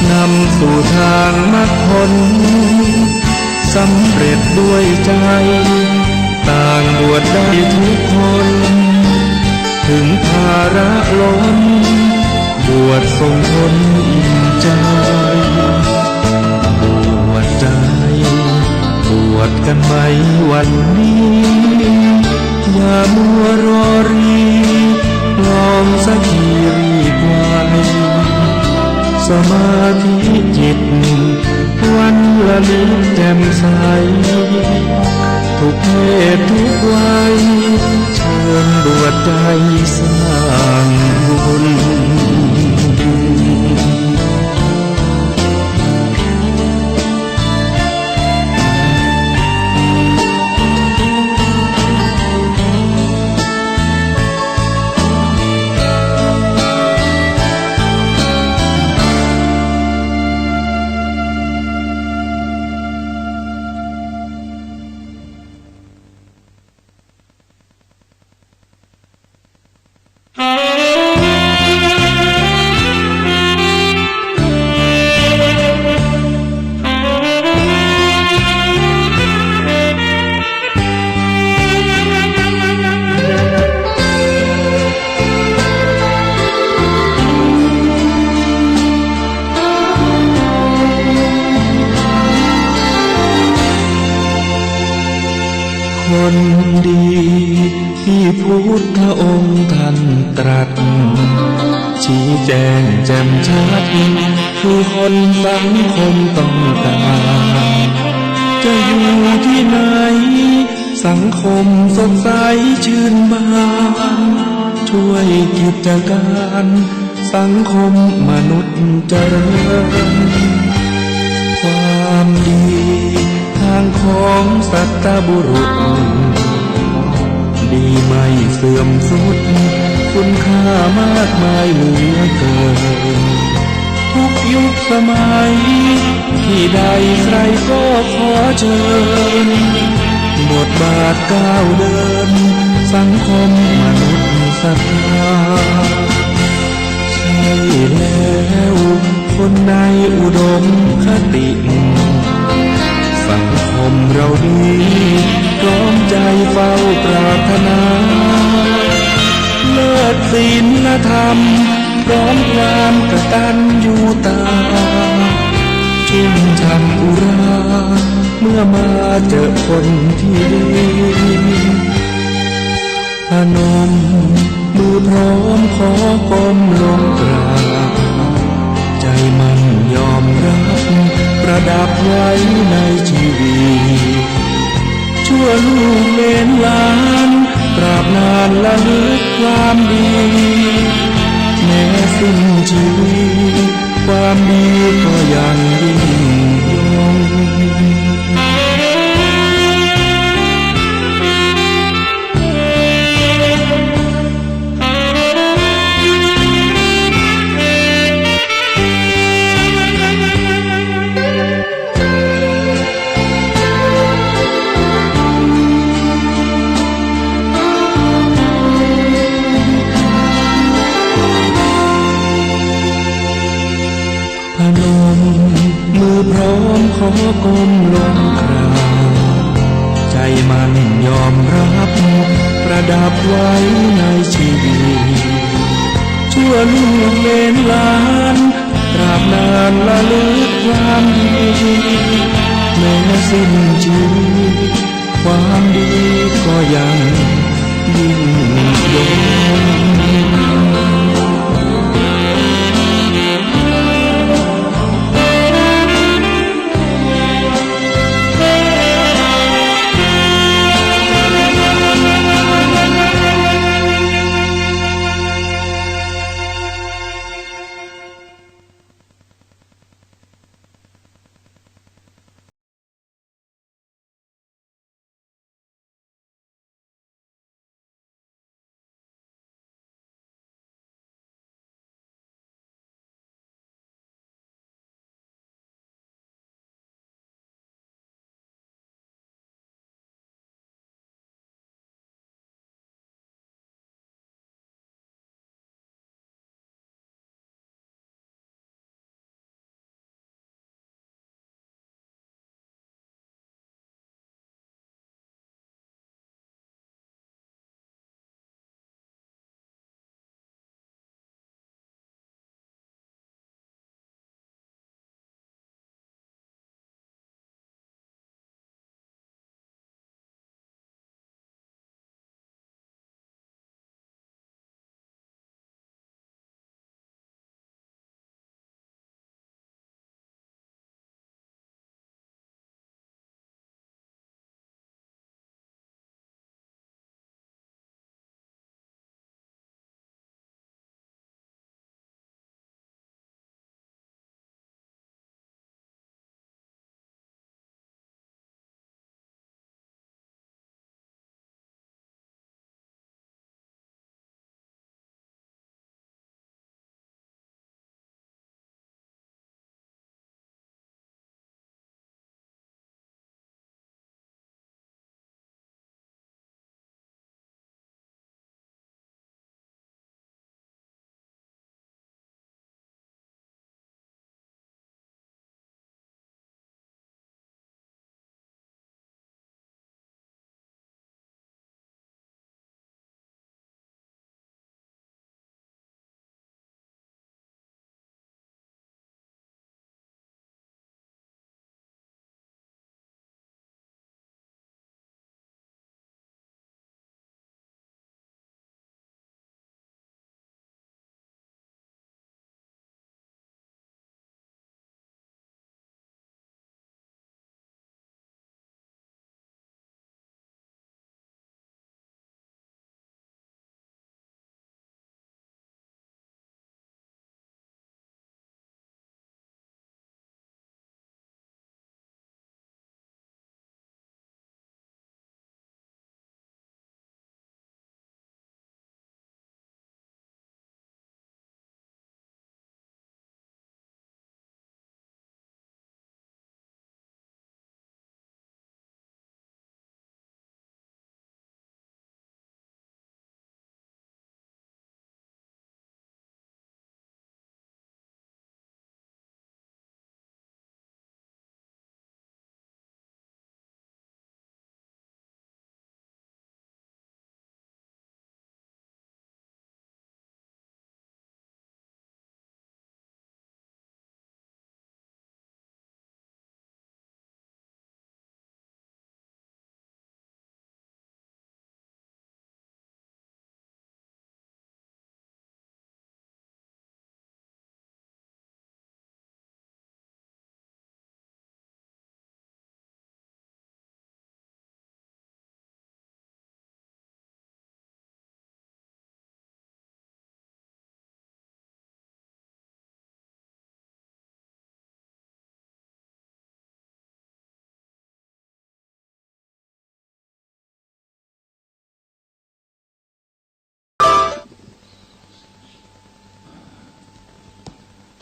นำสู่ทางมรรคผลสำเร็จด้วยใจต่างบวชได้ทุกคนถึงภาระล้นบวชส่งผลอิ่มใจบวชใจบวชกันไหมวันนี้อย่ามัวรอรีลองสักทีรีบไว้สมาธิจิตวันละนิดแจ่มใสทุกเพศทุกวัยเชิญบวชใจสร้างบุญคนดีที่พุทธองค์ท่านตรัสชี้แจงแจ่มชัดคือคนสังคมต้องการจะอยู่ที่ไหนสังคมสดใสชื่นบานช่วยกิจการสังคมมนุษย์เจริญความดีทางของสัตบุรุษดีไม่เสื่อมสุดคุณค่ามากมายเหลือเกินทุกยุคสมัยที่ใดใครก็ขอเชิญบทบาทก้าวเดินสังคมมนุษย์ศรัทธาใช่แล้วคนในอุดมคติสังคมเราดีพร้อมใจเฝ้าปรารถนาเลิศศีลธรรมพร้อมความกตัญญูตาชุ่มช่ำอุราเมื่อมาเจอคนที่ดีพนมมือพร้อมขอก้มลงกราบใจมันยอมรับประดับไว้ในชีวิตชั่วลูกเล่นหลานตราบนานละลึกความดีแม้สิ้นชีวิตความดีก็ยังยิ่งยงพนมมือพร้อมขอก้มลงกราบใจมันยอมรับประดับไว้ในชีวิตชั่วลูกเล่นหลานตราบนานละลึกความดีแม้สิ้นชีวิตความดีก็ยังยิ่งยง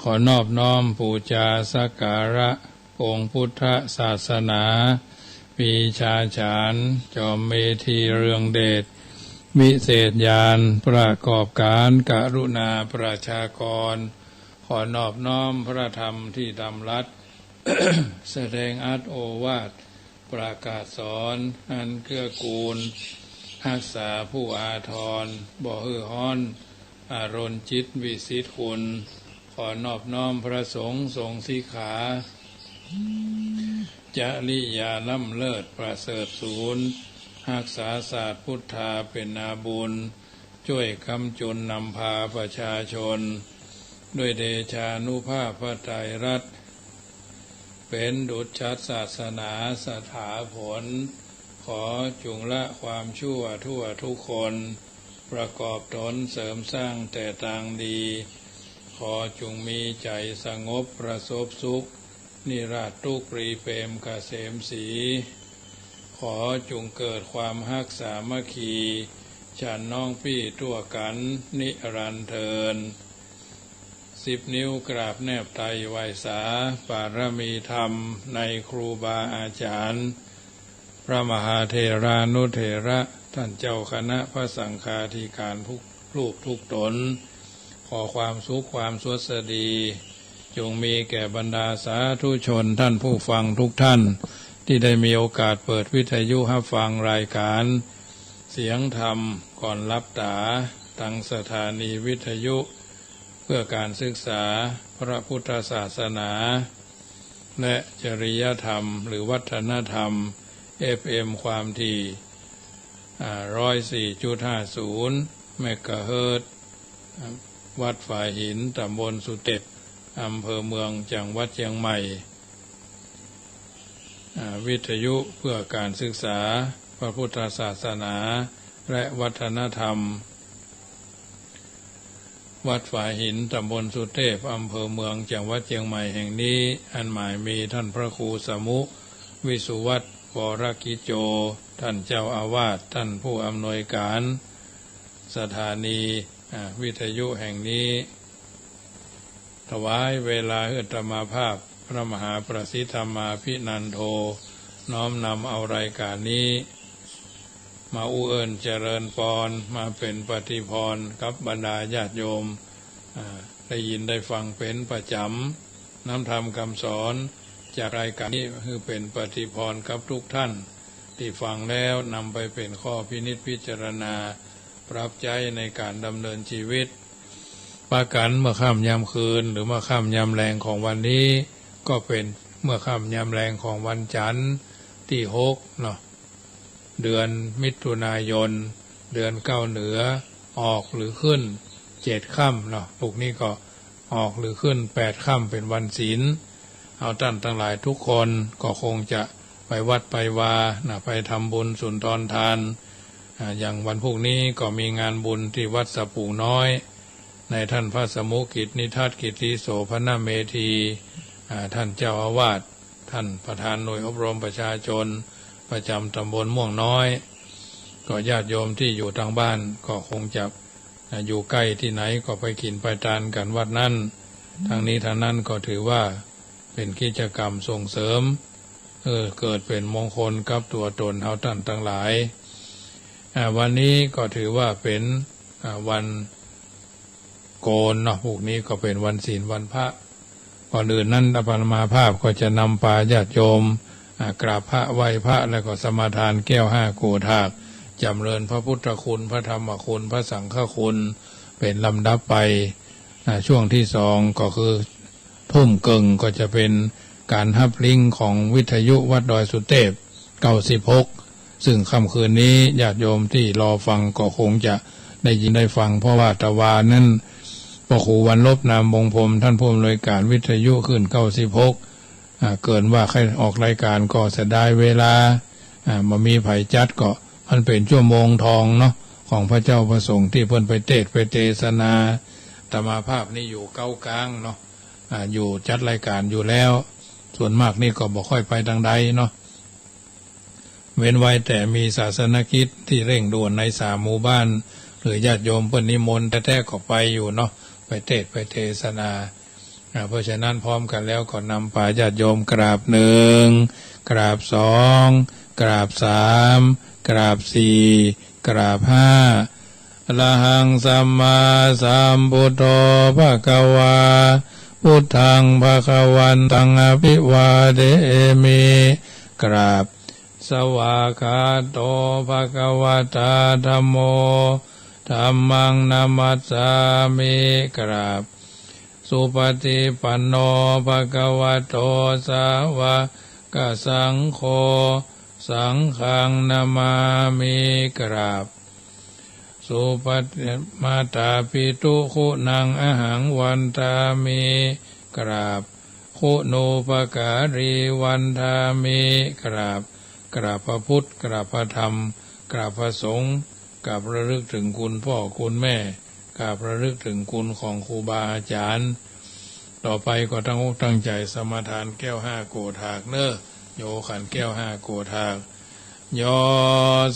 ขอนอบน้อมบูชาสักการะองค์พุทธศาสนาปีชาฉานจอมเมธีเรืองเดชวิเศษญาณประกอบการกรุณาประชากรขอนอบน้อมพระธรรมที่ดำรัส แสดงอัตโอวาทประกาศสอนอันเกื้อกูลรักษาผู้อาทรบ่ฮือฮ้อนอารนจิตวิสิทธิคุณขอนอบน้อมพระสงฆ์ทรงสิกขาจริยาล้ำเลิศประเสริฐศูนย์รักษาศาสตร์พุทธาเป็นนาบุญช่วยคำจุนนำพาประชาชนด้วยเดชานุภาพพระไตรรัตน์เป็นดุจชัดศาสนาสถาผลขอจุงละความชั่วทั่วทุกคนประกอบตนเสริมสร้างแต่ทางดีขอจงมีใจสงบประสบสุขนิราชทุกปรีเปรมเกษมศรีขอจงเกิดความฮักสามัคคีฉันน้องพี่ตัวกันนิรันดร์เทิน10 นิ้วกราบแนบไตรไหว้สาบารมีธรรมในครูบาอาจารย์พระมหาเถรานุเถระท่านเจ้าคณะพระสังฆาธิการทุกรูปทุกตนขอความสุขความสวัสดีจงมีแก่บรรดาสาธุชนท่านผู้ฟังทุกท่านที่ได้มีโอกาสเปิดวิทยุรับฟังรายการเสียงธรรมก่อนรับตาทางสถานีวิทยุเพื่อการศึกษาพระพุทธศาสนาและจริยธรรมหรือวัฒนธรรม FM ความถี่104.50 เมกะเฮิรตซ์วัดฝ่ายหินตำบลสุเต็ปอำเภอเมืองจังหวัดเชียงใหม่วิทยุเพื่อการศึกษาพระพุทธศาสนาและวัฒนธรรมวัดฝ่ายหินตำบลสุเทพอำเภอเมืองจังหวัดเชียงใหม่แห่งนี้อันหมายมีท่านพระครูสมุวิสุวัตรวรกิจโจท่านเจ้าอาวาสท่านผู้อำนวยการสถานีวิทยุแห่งนี้ถวายเวลาอัตมาภาพพระมหาประสิทธมาภินันโทน้อมนำเอารายการนี้มาอุเอิญเจริญพรมาเป็นปฏิพรกับบรรดาญาติโยมได้ยินได้ฟังเป็นประจำน้ำธรรมคำสอนจากรายการนี้คือเป็นปฏิพรกับทุกท่านที่ฟังแล้วนำไปเป็นข้อพินิจพิจารณาปรับใจในการดำเนินชีวิตประกันเมื่อค่ำยามคืนหรือเมื่อค่ำยามแรงของวันนี้ก็เป็นเมื่อค่ำยามแรงของวันจันทร์ที่6เนาะเดือนมิถุนายนเดือน9เหนือออกหรือขึ้น7ค่ำเนาะพวกนี้ก็ออกหรือขึ้น8ค่ำเป็นวันศีลเอาท่านทั้งหลายทุกคนก็คงจะไปวัดไปวาไปทำบุญสุนทรทานอย่างวันพวกนี้ก็มีงานบุญที่วัดสะปูน้อยในท่านพระสมุกิจนิทัศกิติโสภณเมธีท่านเจ้าอาวาสท่านประธานหน่วยอบรมประชาชนประจำตำบลม่วงน้อยก็ญาติโยมที่อยู่ทางบ้านก็คงจะอยู่ใกล้ที่ไหนก็ไปกินไปทานกันวัดนั้นทางนี้ทางนั้นก็ถือว่าเป็นกิจกรรมส่งเสริมเกิดเป็นมงคลกับตัวตนเฮาท่านทั้งหลายวันนี้ก็ถือว่าเป็นวันโกนเนาะพวกนี้ก็เป็นวันศีลวันพระก่อนอื่นนั้นอาตมาภาพก็จะนำพาญาติโยมกราบพระไหว้พระแล้วก็สมาทานแก้ว5โกฏากจำเริญพระพุทธคุณพระธรรมคุณพระสังฆคุณเป็นลำดับไปช่วงที่2ก็คือทุ่มกึ่งก็จะเป็นการฮับลิงของวิทยุวัดดอยสุเทพ96ซึ่งค่ำคืนนี้ญาติโยมที่รอฟังก็คงจะได้ยินได้ฟังเพราะว่าตะวานั้นพระครูวันลบนามวงศ์พรหมท่านผู้อำนวยการวิทยุขึ้น96เกินว่าใครออกรายการก็เสียดายเวลามามีไผจัดก็มันเป็นชั่วโมงทองเนาะของพระเจ้าพระสงฆ์ที่เพิ่นไปเทศไปเทศนาธรรมาภาพนี่อยู่เก้ากลางเนาะอยู่จัดรายการอยู่แล้วส่วนมากนี่ก็บ่ค่อยไปทางใดเนาะเว้นไว้แต่มีศาสนกิจที่เร่งด่วนใน3หมู่บ้านหรือญาติโยมเพิ่นนิมนต์แท้ๆก็ไปอยู่เนาะไปเทศไปเทศนา เพราะฉะนั้นพร้อมกันแล้วก็นำป่าญาติโยมกราบหนึ่งกราบสองกราบสามกราบสี่กราบห้าอะระหังสัมมาสัมพุทโธภะคะวาพุทธังภะคะวันตังอภิวาเทมิกราบสวากขาโตภะคะวะตาธัมโมธัมมังนามัสสามิกราบสุปฏิปันโนภะคะวะโตสาวกสังโฆสังฆังนามามิกราบสุปฏิมาตาปิตุคุณังอหังวันทามิกราบคุณูปการีวันทามิกราบกราบพระพุทธกราบพระธรรมกราบพระสงฆ์กราบระลึกถึงคุณพ่อคุณแม่กราบระลึกถึงคุณของครูบาอาจารย์ต่อไปก็ตั้งใจสมาทานแก้วห้าโกฏากเนอะโยขันแก้วห้าโกฏากโย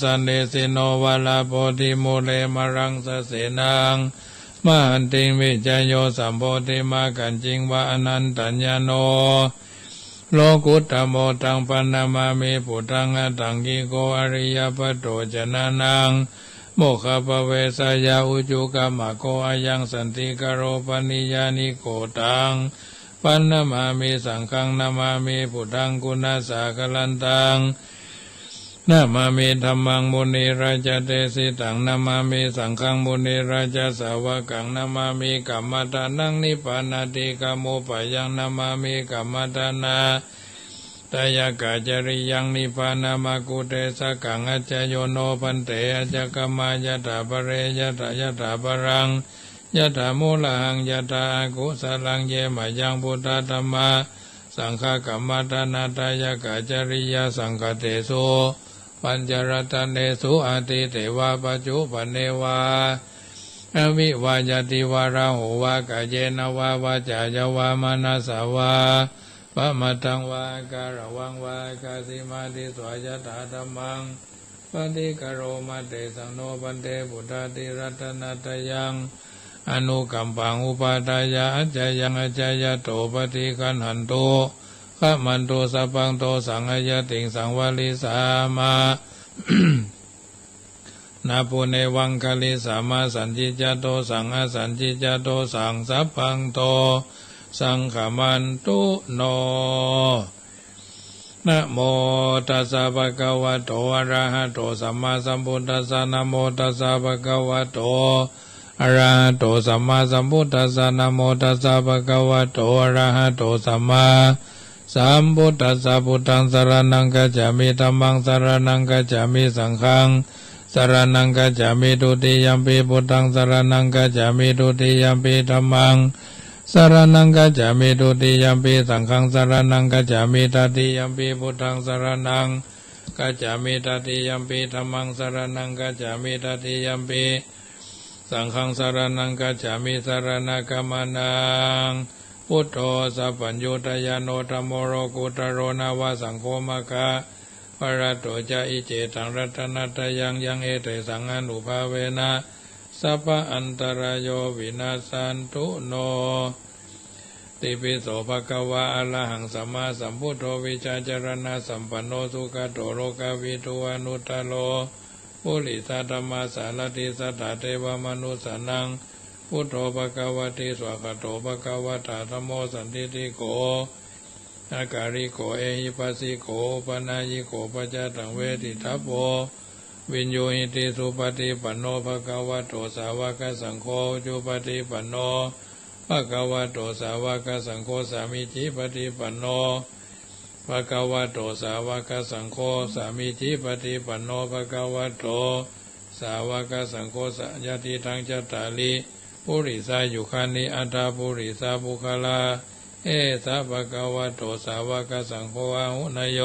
สันเดสิโนวาลาโพธิโมเลมรังสเสนังมหันติวิจโยสัมโพธิมากันจิงวะอนันตัญญโนโลกุตตโมตังปันนามามิปุตังอตังกิโกอริยปัตโตจนานังโมฆะปะเวสยาอุจุกามะโกอายังสันติกโรปนิยานิโกตังปันนามามิสังฆังนามามิพุทธังกุณาสากลันตังนามามิธัมมังมุนีราชเตสิตังนามามิสังฆังมุนีราชสาวกังนามามิกัมมตานังนิพพานาติกามโมปะยังนามามิกัมมตานาตายากาจริยังนิพพานามากุเตสกังอัจจโยโนพันเตอัจจกมายะถาปะเรยะถายะถาปรังยะถามูลังยะถาอากุสลังเยมะยังพุทธธัมมาสังฆกัมมตานาตายากาจริยาสังฆเตโสปัญจรัตเนสุอาทิเทวาปัจจุปเนวาอวิวายติวาราหูวากาเยนวาวาจายาวามานาสาวาปะมาตังวาการะวังวากาสิมาติสวายตาธัมมังปฏิกโรมาเตสังโนปันเตพุทธาติรัตนาตยังอนุกัมปังอุปาทายาอัจจยังอัจจยโตปฏิคันหันโตขมันโตสัพพังโตสังฆยติงสังวาลิสามานาปุเนวังคลิสามาสันจิจโตสังอสันจิจโตสังสัพพังโตสังขมันตุโนนะโมตัสสะภะคะวะโตอะระหะโตสัมมาสัมพุทธัสสะนะโมตัสสะภะคะวะโตอะระหะโตสัมมาสัมพุทธัสสะนะโมตัสสะภะคะวะโตอะระหะโตสัมมาสัมพุทธัสสะพุทธังสรณังกัจฉามิธัมมังสรณังกัจฉามิสังฆังสรณังกัจฉามิทุติยัมปิพุทธังสรณังกัจฉามิทุติยัมปิธัมมังสรณังกัจฉามิทุติยัมปิสังฆังสรณังกัจฉามิตติยัมปิพุทธังสรณังกัจฉามิตติยัมปิธัมมังสรณังกัจฉามิตติยัมปิสังฆังสรณังกัจฉามิสรณกัมมนังพุทโธสัพพัญญูตยาโนธัมโมโรกุตโรนาวาสังโฆมะคะปะระโตจะอิเจตังรัตนัตยังยังเอเตสังอนุภาเวนะสัพพะอันตรายโยวินาสันตุโนติปิโสภะคะวะอะระหังสัมมาสัมพุทโธวิชาจารณะสัมปันโนสุขโตโลกวิทูอนุตตโลปุริสธรรมสารติสัทธาเทวมนุสสนังพุทโธภะคะวะติสวะคะโตภะคะวะตาธัมโมสันติติโกอาการิโกเอหิปัสสิโกปนายิโกปัจจตังเวทิทัพโพวินโยหิติสุปฏิปันโนภะคะวะโตสาวกสังโฆจุปฏิปันโนภะคะวะโตสาวกสังโฆสามิจิปฏิปันโนภะคะวะโตสาวกสังโฆสามิจิปฏิปันโนภะคะวะโตสาวกสังโฆสัญญาติทังจัตตาลิปุริสายุคานิอัตตาปุริสาภุคลาเอสะภะคะวะโตสาวกสังโฆอาหุนโย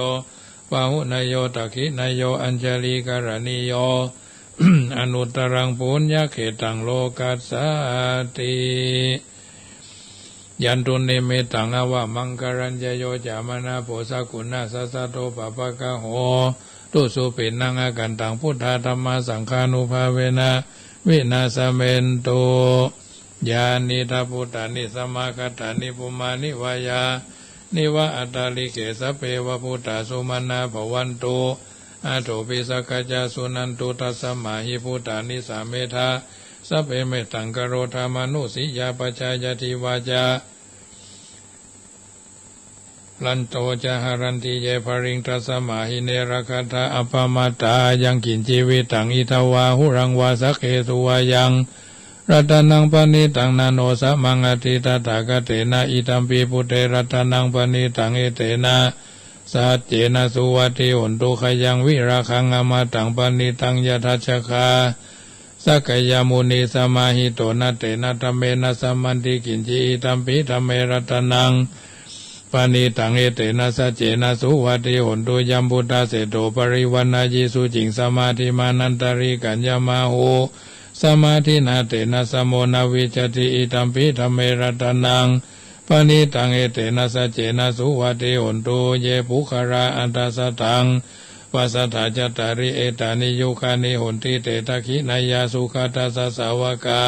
ปาหุนโยตักขินโยอัญจลิการณิโย อนุตตรังปุญญเขตังโลกัสสติยันตุเนเมตังอวะมังคารัญญโยจามนาโพสกุณาสัสสะโตปะปะกะโหตุสุปินังอากันตังพุทธาธัมมาสังฆานุภาเวนะวินาสเมนโต ญาณิทัพพุทธานิสมาคตานิปุมานิวายานิวะอัตตาลิเกสเปวะพุทธาสุมาณาภวันตุอาโถปิสักขจาสุนันตุตัสสมาหิพุทธานิสาเมธาสัพเพเมตังกโรธามานุสิยาปชายาติวาจาลันโตจะหารันติเยภริงทัสสมาหิเนรคตาอปมาตายังกินชีวิตังอิทวาหุรังวาสักเขตุวายังรัตนังปณิตังนาโนสะมังอติตถากเตนะอิตัมปีพุเตรัตนังปณิตังเอเตนะสัจเจนะสุวัติหุนตุขยังวิราคังอมตังปณิตังยทัชคาสักยามุนีสมาหิโตนะเตนะธรรมเมนะสัมมันติกินจิอิตัมปีธรรมเมรัตนังปณิตังเอเตนะสัจเจนะสุวัติหุนตุยัมพุทธาเสโตปริวันนายิสุจิงสมาธิมานันตริกัญญมาโหสมาธินาเตนะสมโมนาวิจติอิตัมปิธรรมเมรัตนังปณิตังเอเตนะสัจเจนะสุวัติหุนตุเยปุคราอันตสตังปัสสถาจตาริเอตานิยุคานิหุนติเตตะขินายาสุขตัสสาวกา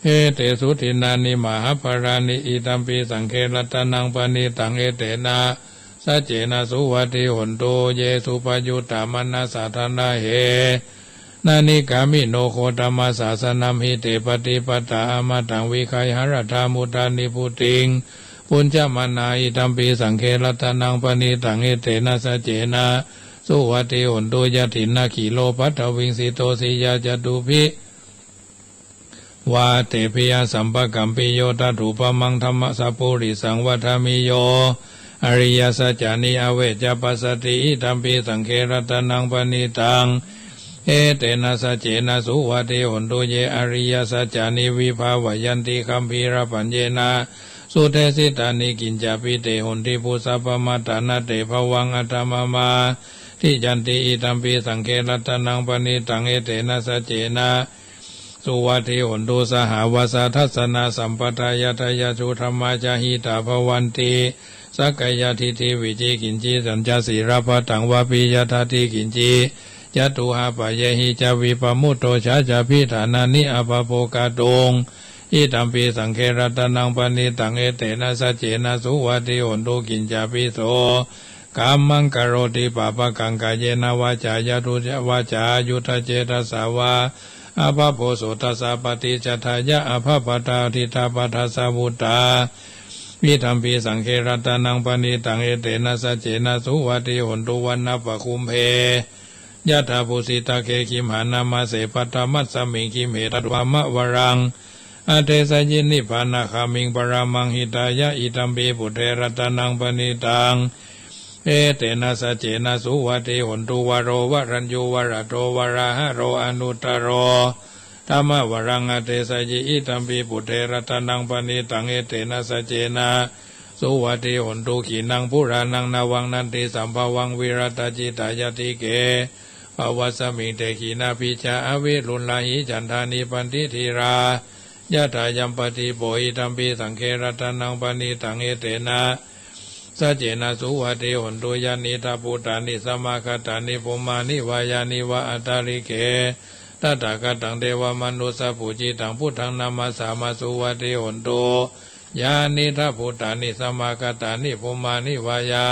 เอเตสุทินานิมหาภรานิอิตัมปิสังเครัตนังปณิตังเอเตนะสัจเจนะสุวัติหุนตุเยสุปยุตตามนัสสะทนาเหนานิกามิโนโคตมัสสาสนัมหิเตปฏิปตาอมตังวิคัยหรธามุตานิพุติงปุญจมานาอิตัมปีสังเครัตนังปณิตังเอเตนะสัจเจนะสุวัติหุนตุยถินนาขีโลปัตถวิงสิโตสิยาจตุภิวาเตปิยสัมปกัมปิโยตัตุปมังธรรมสัพพุริสังวัฏมิโยอริยสัจจานิอเวจปัสสติอิตัมปีสังเครัตนังปณิตังเอเตนะสัจเจนะสุวัติหุนตุเยอริยสัจจานิวิภาวยันติคัมภีรปัญเจนะสุเทสิตานิกินจาปิเตหุนติปุสัพพมัตตานาเตภวังอัตตมมาทิจันติอิตัมปีสังเครัตนังปณิตังเอเตนะสัจเจนะสุวัติหุนตุสหาวาสาทัสสนาสัมปทายทายาชุธรรมาจาหิตาภวันติสักกายทิฏฐิวิจิกินจิสัญจสีรภตังวาปิยทัตถิกินจิยะตุหาปะเยหิจาวิปมุตโตชาจาพิฐานานิอภโภกาตงอิตัมปีสังเครัตนังปณิตังเอเตนะสัจเจนะสุวัติหุนตุกินจาปิโสกามังกโรติปะปะกังกายเยนะวาจายะตุวาจายุทธเจตสาวาอภโพโสตัสสะปฏิจจทายะอภปตาทิตาปัฏสาวุตาวิธัมปีสังเครัตนังปณิตังเอเตนะสัจเจนะสุวัติหุนตุวันนะปะคุมเพยะถาภูสิตาเคคิมหานามาเสปัตตมัสสมิงคิมเหตัตวามะวรังอเทสยินิพานาคามิงปรามังหิตายะอิตัมปีปุเทรัตนังปณิตังเอเตนะสัจเจนะสุวัติหุนตุวโรวรัญโยวรโตวราหะโรอนุตตโรธรรมวรังอเทสยิอิตัมปีปุเทรัตนังปณิตังเอเตนะสัจเจนะสุวัติหุนตุขีนังพุรานังนาวังนันติสัมภวังวิรัตจิตายติเกภวัสมิงเตขีนาปิจาอวิรุณลาหิจันทานิปันติธีรายะถายัมปติโปหิตัมปีสังเครัตนังปณิตังเอเตนะสัจเจนะสุวัติหุนตุยานิตาปุตตานิสมาคตานิปุมานิวายานิวะอัตตาริเกตถาคตังเทวมนุสสะปุจิตังพุทธังนามาสามาสุวัติหุนตุยานิทัพพุตตานิสมาคตานิปุมานิวายา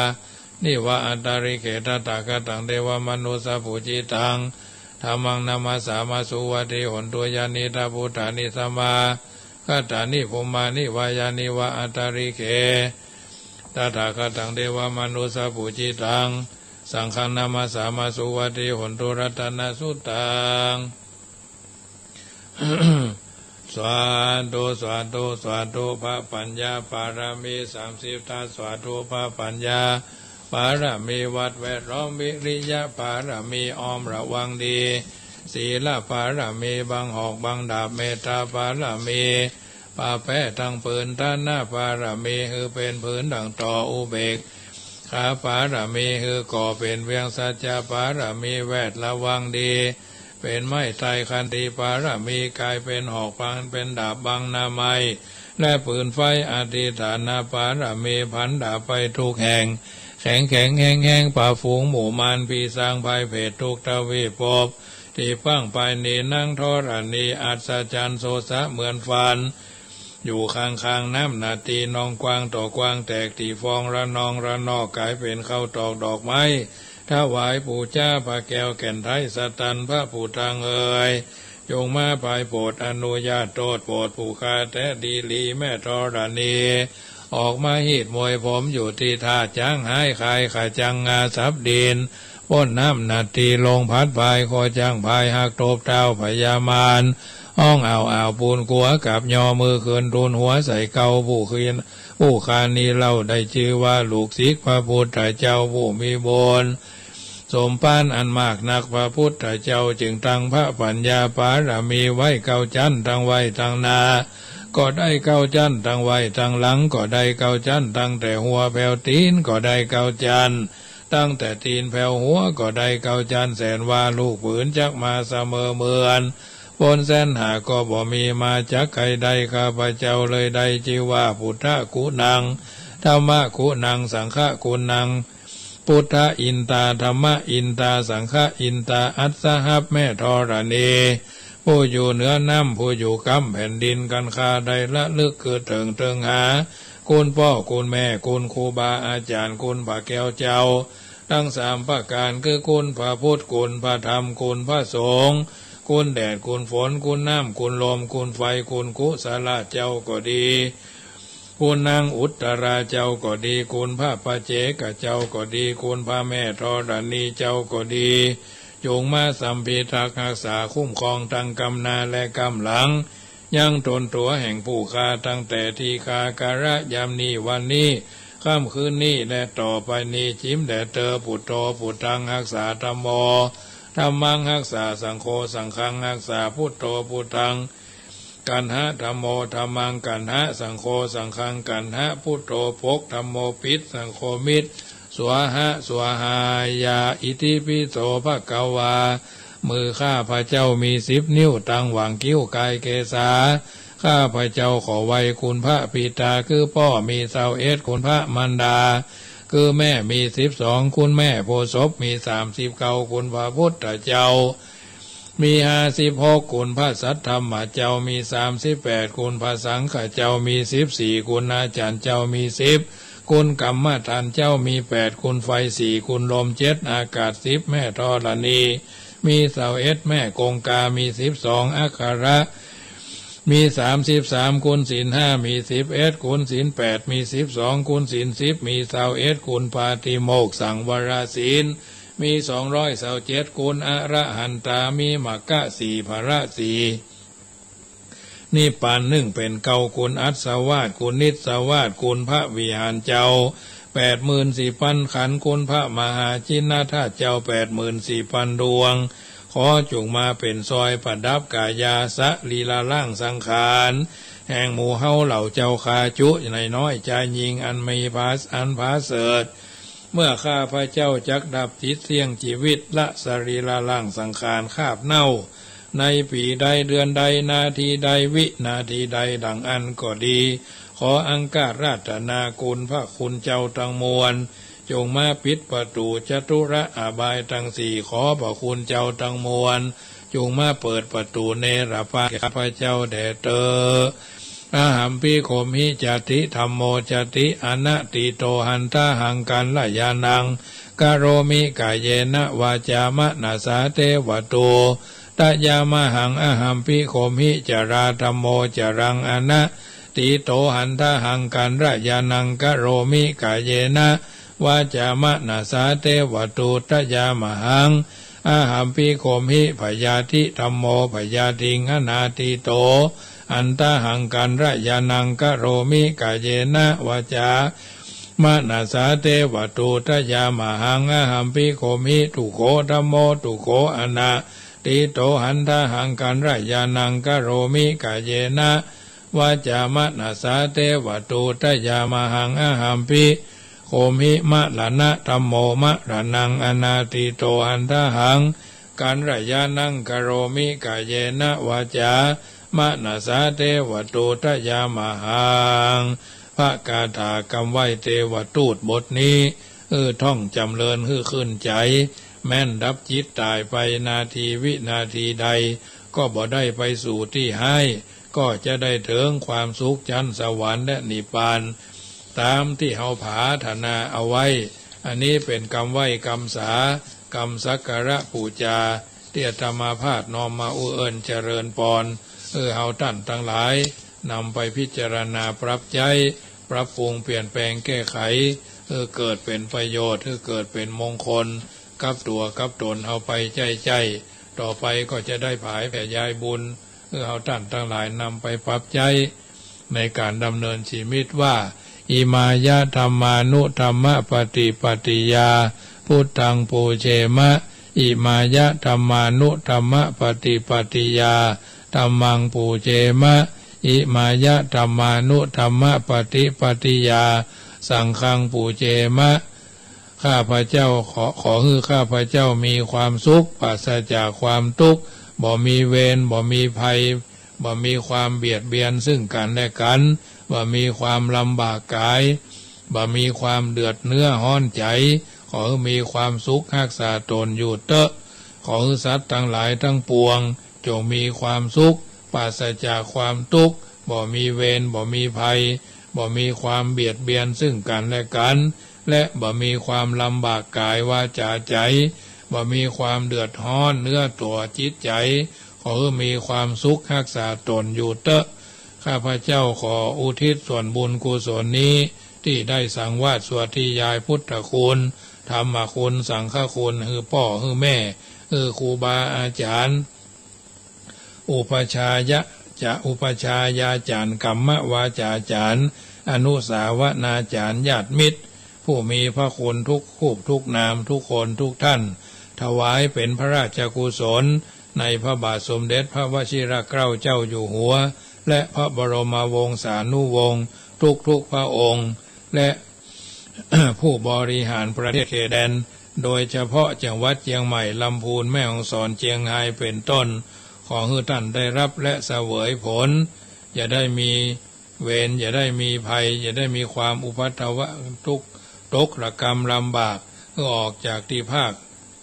นิวะอัตตาริเกตถาคตังเทวมนุสสะปุจิตังธรรมังนามาสามาสุวัติหุนตุยานิทัพพุตตานิสมาคตานิปุมานิวายานิวะอัตตาริเกตถาคตังเทวมนุสสะปุจิตังสังฆนามาสามาสุวัติหุนตุรัตนสุตัง สวาธุสวาธุสวาธุพระปัญญาปารมี30ทัสสวาธุพระปัญญาปารมีวัดแวดล้อมวิริยะปารมีอ้อมระวังดีศีลปารมีบังหอกบังดาบเมตตาปารมีป่าแพ้ทางปืนท่านหน้าปารมีคือเป็นพื้นดังต่ออุเบกขาปารมีคือก่อเป็นเวียงสัจจะปารมีแวดระวังดีเป็นไม้ไทยคันธีปารมีกายเป็นหอกพังเป็นดาบบังนาไมและปืนไฟอธิฐานาปารมีพันดาบไปทุกแห่งแข็งแข็งแห้งแห้งป่าฝูงหมู่มารปีสร้างภัยเพศทุกทวีปภพ ที่ฟังไปนี้นั่งทรณีอัศจรรย์โสสะเหมือนฟันอยู่ข้างๆน้ำนาตีนองกวางต่อกวางแตกตีฟองระนองระนอกกลายเป็นข้าวตอกดอกไม้ถวายปู่เจ้าพระแก้วแก่นไทยสตันพระผู้ทางเอ่ยจงมาภายโปรดอนุญาตโทษโปรดผู้คาแต่ดีลีแม่ธรณีออกมาหีดมวยผมอยู่ที่ท่าจ้างหายคายขาจังงาสับดินป้นน้ำนาตีลงพัดพายคอจังพายหักโตบเท้าพญามารห้องอ่าวปูนกัวกับยอมือคืนรุนหัวใส่เกาผู้คืนผู้คานีเล่าได้ชื่อว่าลูกศิษย์พระพุทธเจ้าผู้มีบุญสมปานอันมากนักพระพุทธเจ้าจึงตั้งพระปัญญาปารมีไว้เก้าชั้นทั้งไว้ทั้งนาก็ได้เก้าชั้นทั้งไว้ทั้งหลังก็ได้เก้าชั้นตั้งแต่หัวแผ่วตีนก็ได้เก้าชั้นตั้งแต่ตีนแผ่วหัวก็ได้เก้าชั้นแสนว่าลูกผืนจักมาเสมอเหมือนบนแสนหาก็บ่มีมาจากใครใดข้าพเจ้าเลยได้ชื่อว่าพุทธกุณังธรรมกุณังสังฆกุณังพุทธอินตาธรรมอินตาสังฆอินตาอัสสหับแม่ธรณีผู้อยู่เหนือน้ำผู้อยู่กำแผ่นดินกันคาใดละลึกคือเถิงหาคุณพ่อคุณแม่คุณครูบาอาจารย์คุณพระแก้วเจ้าทั้งสามประการคือคุณพระพุทธคุณพระธรรมคุณพระสงฆ์คุณแดดคุณฝนคุณน้ำคุณลมคุณไฟคุณกุศลเจ้าก็ดีคุณนางอุตราเจ้าก็ดีคุณพระปัจเจกเจ้าก็ดีคุณพระแม่ธรณีเจ้าก็ดีจงมาสัมพิทักษ์รักษาคุ้มครองทั้งกำนาและกำหลังยังตนตัวแห่งผู้ฆ่าตั้งแต่ที่คาการะยามนี้วันนี้ค่ำคืนนี้และต่อไปนี้จิ้มแด่เตอปุตโตปุตตังรักษาธัมโมธัมมังรักษาสังโฆสังฆังรักษาพุทโธพุทธังกันหะธัมโมธัมมังกันหะสังโฆสังฆังกันหะพุทโธภกธัมโมปิดสังโฆมิตรสวหะสวหายาอิติปิโสภะคะวามือข้าพระเจ้ามี10 นิ้วตั้งหว่างคิ้วกายเกษาข้าพระเจ้าขอไว้คุณพระปิตาคือพ่อมี21คุณพระมารดาคือแม่มี12คุณแม่โพธิ์ศพมี39คุณพระพุทธเจ้ามี56คุณพระสัทธรรมเจ้ามี38คุณพระสังฆเจ้ามี14คุณอาจารย์เจ้ามี10คุณกรรมฐานเจ้ามี8คุณไฟ4คุณลม7อากาศ10แม่ธรณีมี21แม่กงกามี12อัคระมี33คุณศีล5มี11คุณศีล8มี12คุณศีล10มี21คุณปาติโมกข์สังวรศีลมี227คุณอรหันตามีมรรค4ภร4นิพพาน1เป็นเก้าคุณอัศวาสคุณนิสวาสคุณพระวิหารเจ้า84,000 ขันธ์คุณพระมหาจินนาถเจ้า84,000 ดวงขอจงมาเป็นซอยประดับกายาสะลีลาล่างสังขารแห่งหมู่เฮาเหล่าเจ้าคาจุในน้อยใจยิงอันมีภาสอันภาเสริฐเมื่อข้าพระเจ้าจักดับจิตเสี่ยงชีวิตละสรีลาล่างสังขารคาบเน่าในปีใดเดือนใดนาทีใดวินาทีใดดังอันก็ดีขออังการราธนาคุณพระคุณเจ้าทั้งมวลจงมาปิดประตูจตุระอบายทั้ง4ขอพระคุณเจ้าทั้งมวลจงมาเปิดประตูเนรภาข้าพระเจ้าแด่เตออาหัมพิโคมหิจติธัมโมจติอนัตติโตหันตาหังกันละยานังกโรมิกายเยนะวาจามะนาสาเตวโตตยามหังอาหัมพิโคมหิจราธัมโมจรังอนัตติโตหันตาหังกันละยานังกโรมิกายเยนะวาจามะนาสาเตวโตตยามหังอาหัมพิโคมหิพยาธิธัมโมพยาธิงอนาติโตอันตาหังกันระยานังกโรมิกายเยนะวาจามะนาสาเตวโตตยามหังอาหัมพิโคมิตุโขธัมโมตุโขอนาติโตหันตาหังกันระยานังกโรมิกายเยนะวาจามะนาสาเตวโตตยามหังอาหัมพิโคมิมะละนะธัมโมมะระนังอนาติโตหันตาหังกันระยานังกโรมิกายเยนะวาจามะนาสาเทวตูตยามหังพระกาถากำไว้เทวตูตบทนี้ท่องจำเริญขึ้นใจ แม้นดับจิตตายไปนาทีวินาทีใดก็บ่ได้ไปสู่ที่ให้ก็จะได้ถึงความสุขชั้นสวรรค์และนิพพานตามที่เฮาผาถนาเอาไว้อันนี้เป็นกรรมไหว้กรรมสากรรมสักการะปูจาเตี้ยธรรมาพาสน้อมมาอุเอิญเจริญปอนเฮาท่านทั้งหลายนำไปพิจารณาปรับใจปรับปรุงเปลี่ยนแปลงแก้ไขเกิดเป็นประโยชน์เกิดเป็นมงคลกับตัวกับตนเอาไปใจต่อไปก็จะได้ผายแผ่ยายบุญเอาท่านทั้งหลายนำไปปรับใจในการดำเนินชีวิตว่าอิมายะธรรมานุธรรมปฏิปฏิยาพุทธังปูเชมะอิมายะธรรมานุธรรมปฏิปฏิยาธัมมังปูเชมะอิมายะธรรมานุธรรมปฏิปฏิยาสังฆังปูเชมะข้าพเจ้าขอให้ข้าพเจ้ามีความสุขปราศจากความทุกข์บ่มีเวรบ่มีภัยบ่มีความเบียดเบียนซึ่งกันและกันบ่มีความลำบากกายบ่มีความเดือดเนื้อห้อนใจขอให้มีความสุขรักษาตนอยู่เตอะขอให้สัตว์ทั้งหลายทั้งปวงจงมีความสุขปราศจากความทุกข์บ่มีเวรบ่มีภัยบ่มีความเบียดเบียนซึ่งกันและกันและบ่มีความลำบากกายวาจาใจบ่มีความเดือดร้อนเนื้อตัวจิตใจขอให้มีความสุขรักษาตนอยู่เตอะข้าพเจ้าขออุทิศส่วนบุญกุศลนี้ที่ได้สังวาสสวดที่ยายพุทธคุณธรรมคุณสังฆคุณคือพ่อคือแม่ครูบาอาจารย์อุปชายะจะอุปชายาจารย์กัมมวาจาจารย์อนุสาวนาจารย์ญาติมิตรผู้มีพระคุณทุกรูปทุกนามทุกคนทุกท่านถวายเป็นพระราชกุศลในพระบาทสมเด็จพระวชิรเกล้าเจ้าอยู่หัวและพระบรมวงศานุวงศ์ทุกพระองค์และ ผู้บริหารประเทศเขตแดนโดยเฉพาะจังหวัดเชียงใหม่ลำพูนแม่ฮ่องสอนเชียงรายเป็นต้นขอให้ท่านได้รับและเสวยผลอย่าได้มีเวรอย่าได้มีภัยอย่าได้มีความอุปัฏฐวะทุกข์ตกระกรรมลำบากก็ออกจากที่ภาค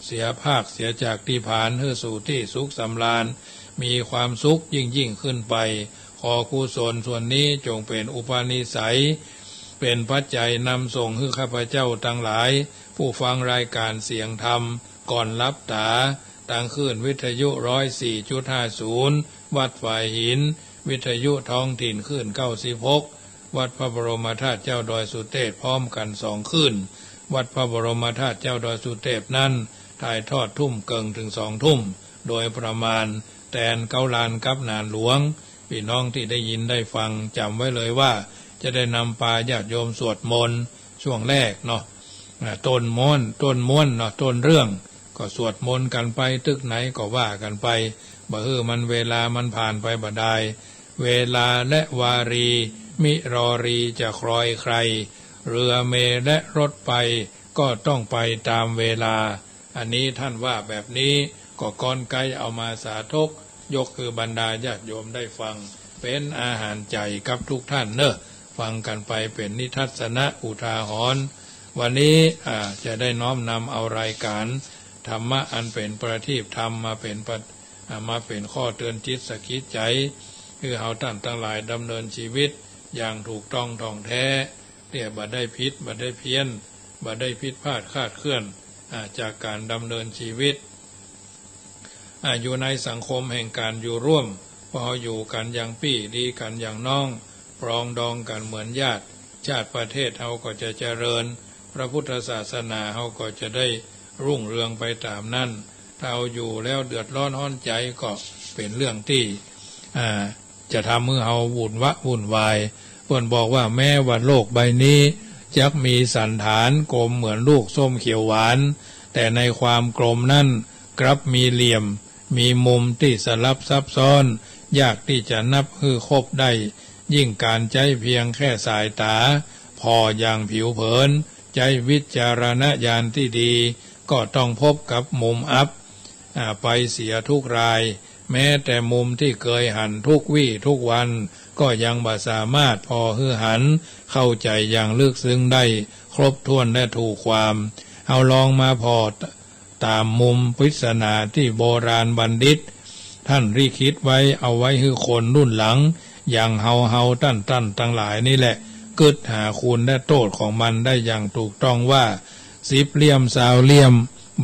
เสียจากที่ผานเพื่อสู่ที่สุขสำราญมีความสุขยิ่งขึ้นไปขอกุศลส่วนนี้จงเป็นอุปนิสัยเป็นปัจจัยนำส่งให้ข้าพเจ้าทั้งหลายผู้ฟังรายการเสียงธรรมก่อนรับตาตั้งขึ้นวิทยุ 104.50 วัดฝ่ายหินวิทยุท้องถิ่นขึ้น96วัดพระบรมธาตุเจ้าดอยสุเทพพร้อมกัน2ขึ้นวัดพระบรมธาตุเจ้าดอยสุเทพนั้นถ่ายทอดทุ่มเกิงถึง2 ทุ่มโดยประมาณแตนเกาลานกับนานหลวงพี่น้องที่ได้ยินได้ฟังจำไว้เลยว่าจะได้นำปาญาติโยมสวดมนต์ช่วงแรกเนาะต้นม้วนเนาะต้นเรื่องก็สวดมนต์กันไปตึกไหนก็ว่ากันไปบ่มันเวลามันผ่านไปบ่ได้เวลาและวารีมิรอรีจะครอยใครเรือเมและรถไปก็ต้องไปตามเวลาอันนี้ท่านว่าแบบนี้ก็ก้อนไกลเอามาสาธกยกคือบรรดาญาติโยมได้ฟังเป็นอาหารใจกับทุกท่านเนอะฟังกันไปเป็นนิทัศนะอุทาหรณ์วันนี้จะได้น้อมนำเอารายการธรรมะอันเป็นประทีปธรรมมาเป็นข้อเตือนจิตสกิดใจคือเอาท่านทั้งหลายดำเนินชีวิตอย่างถูกต้องท่องแท้บ่ได้ผิดบ่ได้เพี้ยนบ่ได้ผิดพลาดคลาดเคลื่อนจากการดำเนินชีวิตอยู่ในสังคมแห่งการอยู่ร่วมพออยู่กันอย่างพี่ดีกันอย่างน้องปรองดองกันเหมือนญาติชาติประเทศเฮาก็จะเจริญพระพุทธศาสนาเฮาก็จะได้รุ่งเรืองไปตามนั้นถ้าเอาอยู่แล้วเดือดร้อนห้อนใจก็เป็นเรื่องที่จะทำให้เฮาวุ่นวายเพิ่นบอกว่าแม้ว่าโลกใบนี้จักมีสันฐานกลมเหมือนลูกส้มเขียวหวานแต่ในความกลมนั้นกลับมีเหลี่ยมมีมุมที่สลับซับซ้อนยากที่จะนับคือครบได้ยิ่งการใจเพียงแค่สายตาพออย่างผิวเผินใจวิจารณญาณที่ดีก็ต้องพบกับมุมอับไปเสียทุกรายแม้แต่มุมที่เคยหันทุกวี่ทุกวันก็ยังบ่สามารถพอหันเข้าใจอย่างลึกซึ้งได้ครบถ้วนและถูกความเอาลองมาพอ ตามมุมปริศนาที่โบราณบัณฑิตท่านริคิดไว้เอาไว้ให้คนรุ่นหลังอย่างเฮาตั้นทั้งหลายนี่แหละกึดหาคุณและโทษของมันได้อย่างถูกต้องว่า10 เหลี่ยม20 เหลี่ยม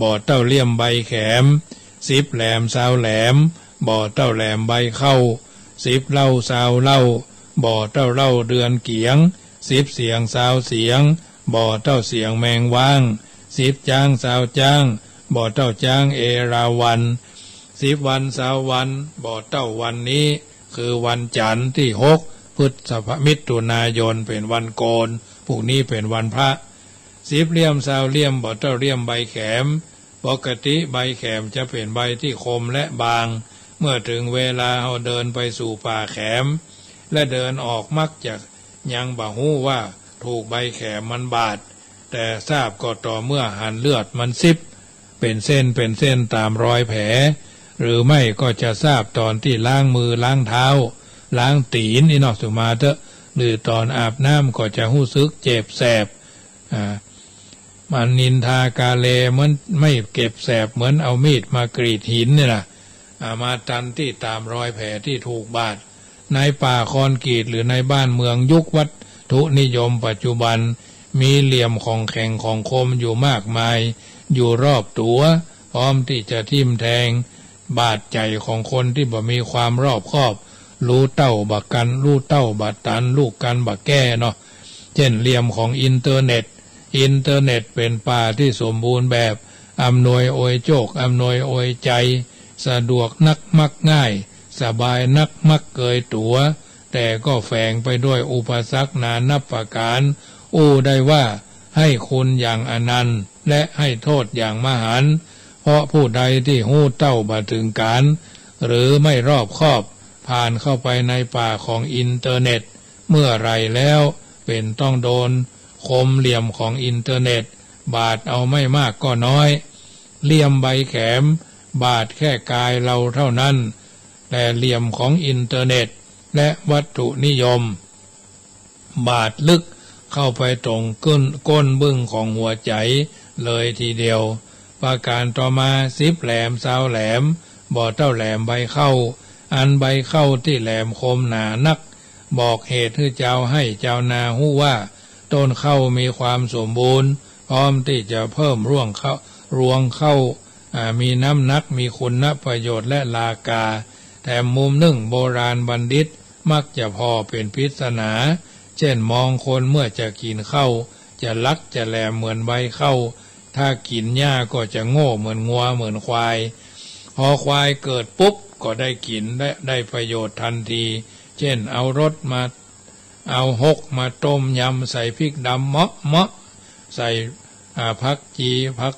บ่อเต้าเหลี่ยมใบแขม10 แหลม20 แหลมบ่อเต้าแหลมใบเข้า10 เล่า20 เล่าบ่อเต้าเล่าเดือนเกียง10 เสียง20 เสียงบ่อเต้าเสียงแมงว่าง10 จ้าง20 จ้างบ่อเต้าจ้างเอราวัณ10 วัน20 วันบ่อเต้าวันนี้คือวันจันทร์ที่6 พฤษภมิถุนายนเป็นวันโกนพรุ่งนี้เป็นวันพระ10 เหลี่ยม20 เหลี่ยมบ่อเต้าเหลี่ยมใบแขมปกติใบแขมจะเป็นใบที่คมและบางเมื่อถึงเวลาเราเดินไปสู่ป่าแขมและเดินออกมักจะยังบ่ฮู้ว่าถูกใบแขมมันบาดแต่ทราบก็ต่อเมื่อหันเลือดมันซิบเป็นเส้นตามรอยแผลหรือไม่ก็จะทราบตอนที่ล้างมือล้างเท้าล้างตีนอีนอกสุมาเถอะหรือตอนอาบน้ำก็จะหู้สึกเจ็บแสบมันนินทากาเลมันไม่เก็บแสบเหมือนเอามีดมากรีดหินนี่นะมาตันที่ตามรอยแผลที่ถูกบาดในป่าคอนกรีตหรือในบ้านเมืองยุควัตถุนิยมปัจจุบันมีเหลี่ยมของแข็งของคมอยู่มากมายอยู่รอบตัวพร้อมที่จะทิ่มแทงบาดใจของคนที่บ่มีความรอบคอบรู้เต้าบักกันรู้เต้าบักตันลูกกันบักแก้เนาะเช่นเหลี่ยมของอินเทอร์เน็ตเป็นป่าที่สมบูรณ์แบบอำนวยอวยโจกอำนวยอวยใจสะดวกนักมักง่ายสบายนักมักเกยตัวแต่ก็แฝงไปด้วยอุปสรรคนานับประการได้ว่าให้คุณอย่างอนันต์และให้โทษอย่างมหันต์เพราะผู้ใดที่หู้เต้าบ่ถึงการหรือไม่รอบคอบผ่านเข้าไปในป่าของอินเทอร์เน็ตเมื่อไรแล้วเป็นต้องโดนคมเหลี่ยมของอินเทอร์เน็ตบาดเอาไม่มากก็น้อยเหลี่ยมใบแขมบาดแค่กายเราเท่านั้นแต่เหลี่ยมของอินเทอร์เน็ตและวัตถุนิยมบาดลึกเข้าไปตรงก้นบึ้งของหัวใจเลยทีเดียวประการต่อมา10 แหลม20 แหลมบ่อเต้าแหลมใบเข้าอันใบเข้าที่แหลมคมหนานักบอกเหตุให้เจ้าให้เจ้านาหู้ว่าต้นเข้ามีความสมบูรณ์พร้อมที่จะเพิ่มรวงเข้ามีน้ำหนักมีคุณประโยชน์และราคาแต่มุมหนึ่งโบราณบัณฑิตมักจะพอเป็นปริศนาเช่นมองคนเมื่อจะกินเข้าจะลักจะแหลมเหมือนใบเข้าถ้ากินหญ้าก็จะโง่เหมือนงัวเหมือนควายพอควายเกิดปุ๊บก็ได้กินได้ประโยชน์ทันทีเช่นเอารสมาเอาหกมาต้มยำใส่พริกดำเมาะใส่ผักจีผัก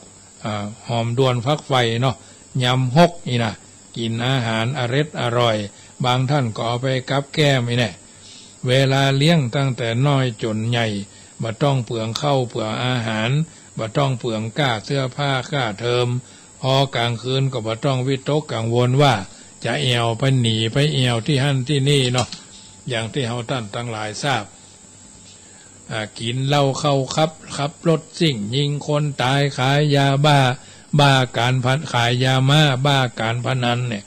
หอมดวนผักไฟเนาะยำหกนี่นะกินอาหารอร่อยบางท่านก็เอาไปกับแก้มนี่แน่เวลาเลี้ยงตั้งแต่น้อยจนใหญ่บ่ต้องเปลืองข้าวเปลืองอาหารบ่ต้องเปลืองก้าเสื้อผ้าก้าเทอมพอกลางคืนก็บ่ต้องวิตกกังวลว่าจะเอวไปหนีไปเอวที่หั่นที่นี่เนาะอย่างที่เฮาท่านทั้งหลายทราบกินเหล้าเข้าขับรถซิ่งยิงคนตายขายยาบ้าการขายยาม่าบ้าการพนันเนี่ย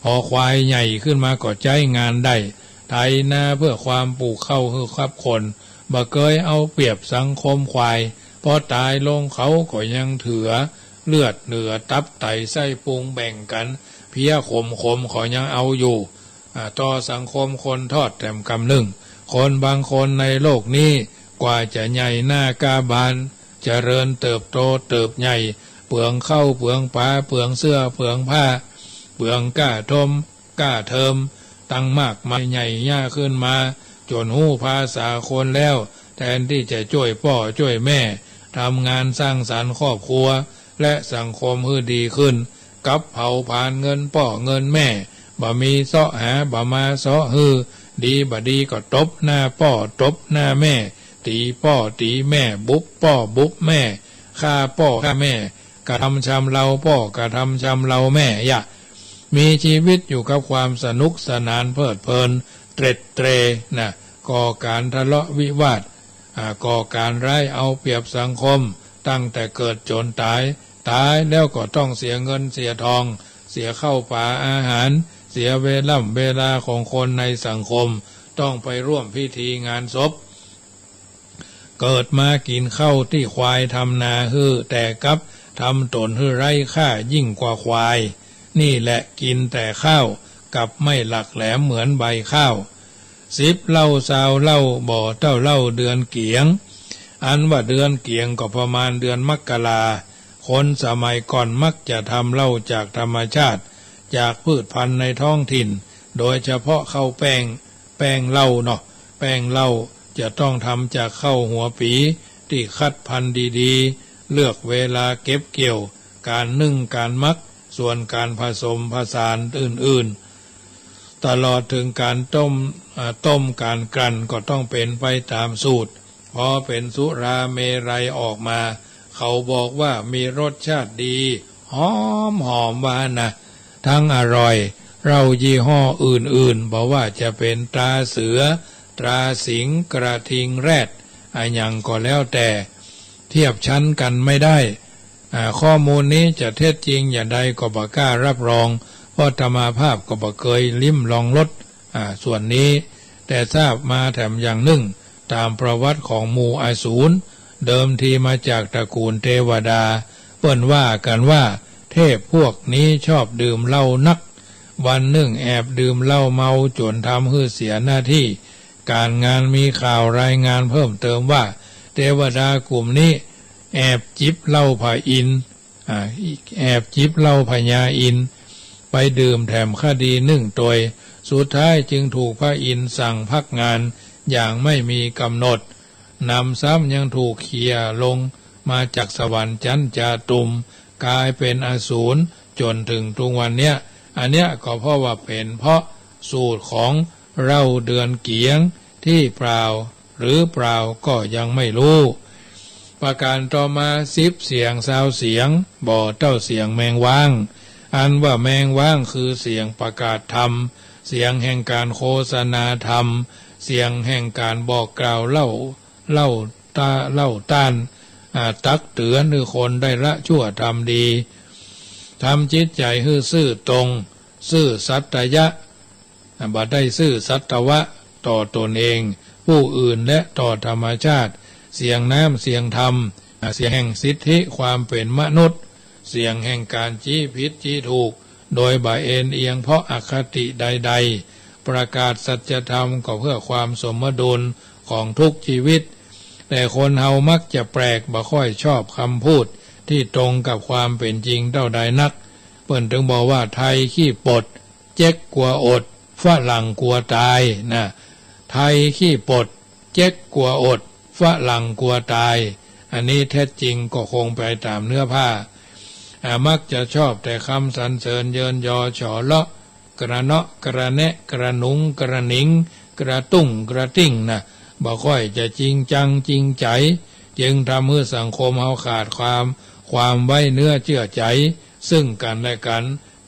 พอควายใหญ่ขึ้นมาก็ใช้งานได้ไถนาเพื่อความปลูกข้าวคือครับคนบ่เคยเอาเปรียบสังคมควายพอตายลงเขาก็ยังถือเลือดเนื้อตับไตไส้พุงแบ่งกันเพี้ยขมขอยังเอาอยู่ต่อสังคมคนทอดแต้มกำลึงคนบางคนในโลกนี้กว่าจะใหญ่หน้ากาบานเจริญเติบโตเติบใหญ่เปลืองข้าวเปลืองปลาเปลืองเสื้อเปลืองผ้าเปลืองก้าทมก้าเทิมตั้งมากมายใหญ่ย่าขึ้นมาจนหู้ภาษาคนแล้วแทนที่จะช่วยพ่อช่วยแม่ทำงานสร้างสรรค์ครอบครัวและสังคมให้ดีขึ้นกับเผาผ่านเงินพ่อเงินแม่บ่มีเสาะหาบ่มาเสาะฮือดีบ่ดีก็ตบหน้าพ่อตบหน้าแม่ตีพ่อตีแม่บุบพ่อบุบแม่ฆ่าพ่อฆ่าแม่กระทำชำเราพ่อกระทำชำเราแม่มีชีวิตอยู่กับความสนุกสนานเพลิดเพลินเตร็ดเตรนะก่อการทะเลาะวิวาทก่อการร้ายเอาเปรียบสังคมตั้งแต่เกิดจนตาย ตายแล้วก็ต้องเสียเงินเสียทองเสียข้าวปลาอาหารเสียเวลาของคนในสังคมต้องไปร่วมพิธีงานศพเกิดมากินข้าวที่ควายทำนาฮื้อแต่กับทำตนฮื้อไร้ค่ายิ่งกว่าควายนี่แหละกินแต่ข้าวกับไม่หลักแหลมเหมือนใบข้าว10เหล้าซาวเหล้าบ่อเต้าเหล้าเดือนเกียงอันว่าเดือนเกียงก็ประมาณเดือนมกราคนสมัยก่อนมักจะทำเหล้าจากธรรมชาติจากพืชพันธุ์ในท้องถิ่นโดยเฉพาะข้าวแป้งเหล้าเนาะแป้งเหล้าจะต้องทำจากข้าวหัวปีที่คัดพันธุ์ดีๆเลือกเวลาเก็บเกี่ยวการนึ่งการมักส่วนการผสมผสานอื่นๆตลอดถึงการต้มการกลั่นก็ต้องเป็นไปตามสูตรพอเป็นสุราเมรัยออกมาเขาบอกว่ามีรสชาติดีหอมหวานนะทั้งอร่อยเรายี่ห้ออื่นๆบอกว่าจะเป็นตราเสือตราสิงห์กระทิงแรดอย่างก็แล้วแต่เทียบชั้นกันไม่ได้ข้อมูลนี้จะเท็จจริงอย่างใดก็บ่กล้ารับรองเพราะธรรมาภาพก็บ่เคยลิ้มลองรสส่วนนี้แต่ทราบมาแถมอย่างหนึ่งตามประวัติของหมู่อสูรเดิมทีมาจากตระกูลเทวดาเปิ้นว่ากันว่าเทพพวกนี้ชอบดื่มเหล้านักวันหนึ่งแอบดื่มเหล้าเมาจนทำให้เสียหน้าที่การงานมีข่าวรายงานเพิ่มเติมว่าเทวดากลุ่มนี้แอบจิบเหล้าพระอินทร์แอบจิบเหล้าพญาอินทร์ไปดื่มแถมคดีนึ่งตัวสุดท้ายจึงถูกพระอินทร์สั่งพักงานอย่างไม่มีกำหนดนำซ้ำยังถูกเขี่ยลงมาจากสวรรค์ชั้นจาตุมกลายเป็นอสูรจนถึงทุกวันเนี้ยอันเนี้ยก็เพราะว่าเป็นเพราะสูตรของเราเดือนเกียงที่เปล่าหรือเปล่าก็ยังไม่รู้ประการต่อมา10เสียง20เสียงบ่อเต้าเสียงแมงว่างอันว่าแมงว่างคือเสียงประกาศธรรมเสียงแห่งการโฆษณาธรรมเสียงแห่งการบอกกล่าวเล่าต้านตักเตือนคือคนได้ละชั่วทำดีทำจิตใจให้ซื่อตรงซื่อสัตยะบ่ได้ซื่อสัตวะต่อตนเองผู้อื่นและต่อธรรมชาติเสียงน้ำเสียงธรรมเสียงแห่งสิทธิความเป็นมนุษย์เสียงแห่งการชี้ผิดชี้ถูกโดยบ่เอ็นเอียงเพราะอคติใดๆประกาศสัจธรรมก็เพื่อความสมดุลของทุกชีวิตแต่คนเฮามักจะแปลกบ่ค่อยชอบคำพูดที่ตรงกับความเป็นจริงเท่าใดนักเปิ้นถึงบอกว่าไทยขี้ปดเจ๊กกลัวอดฝรั่งกลัวตายนะไทยขี้ปดเจ๊กกลัวอดฝรั่งกลัวตายอันนี้แท้จริงก็คงไปตามเนื้อผ้ามักจะชอบแต่คำสรรเสริญเยินยอฉอเลาะกระเนาะกระแนะกระหนุงกระหนิงกระตุ้งกระติ้งนะบ่ค่อยจะจริงจังจริงใจจึงทำให้สังคมเฮาขาดความไว้เนื้อเชื่อใจซึ่งกันและกัน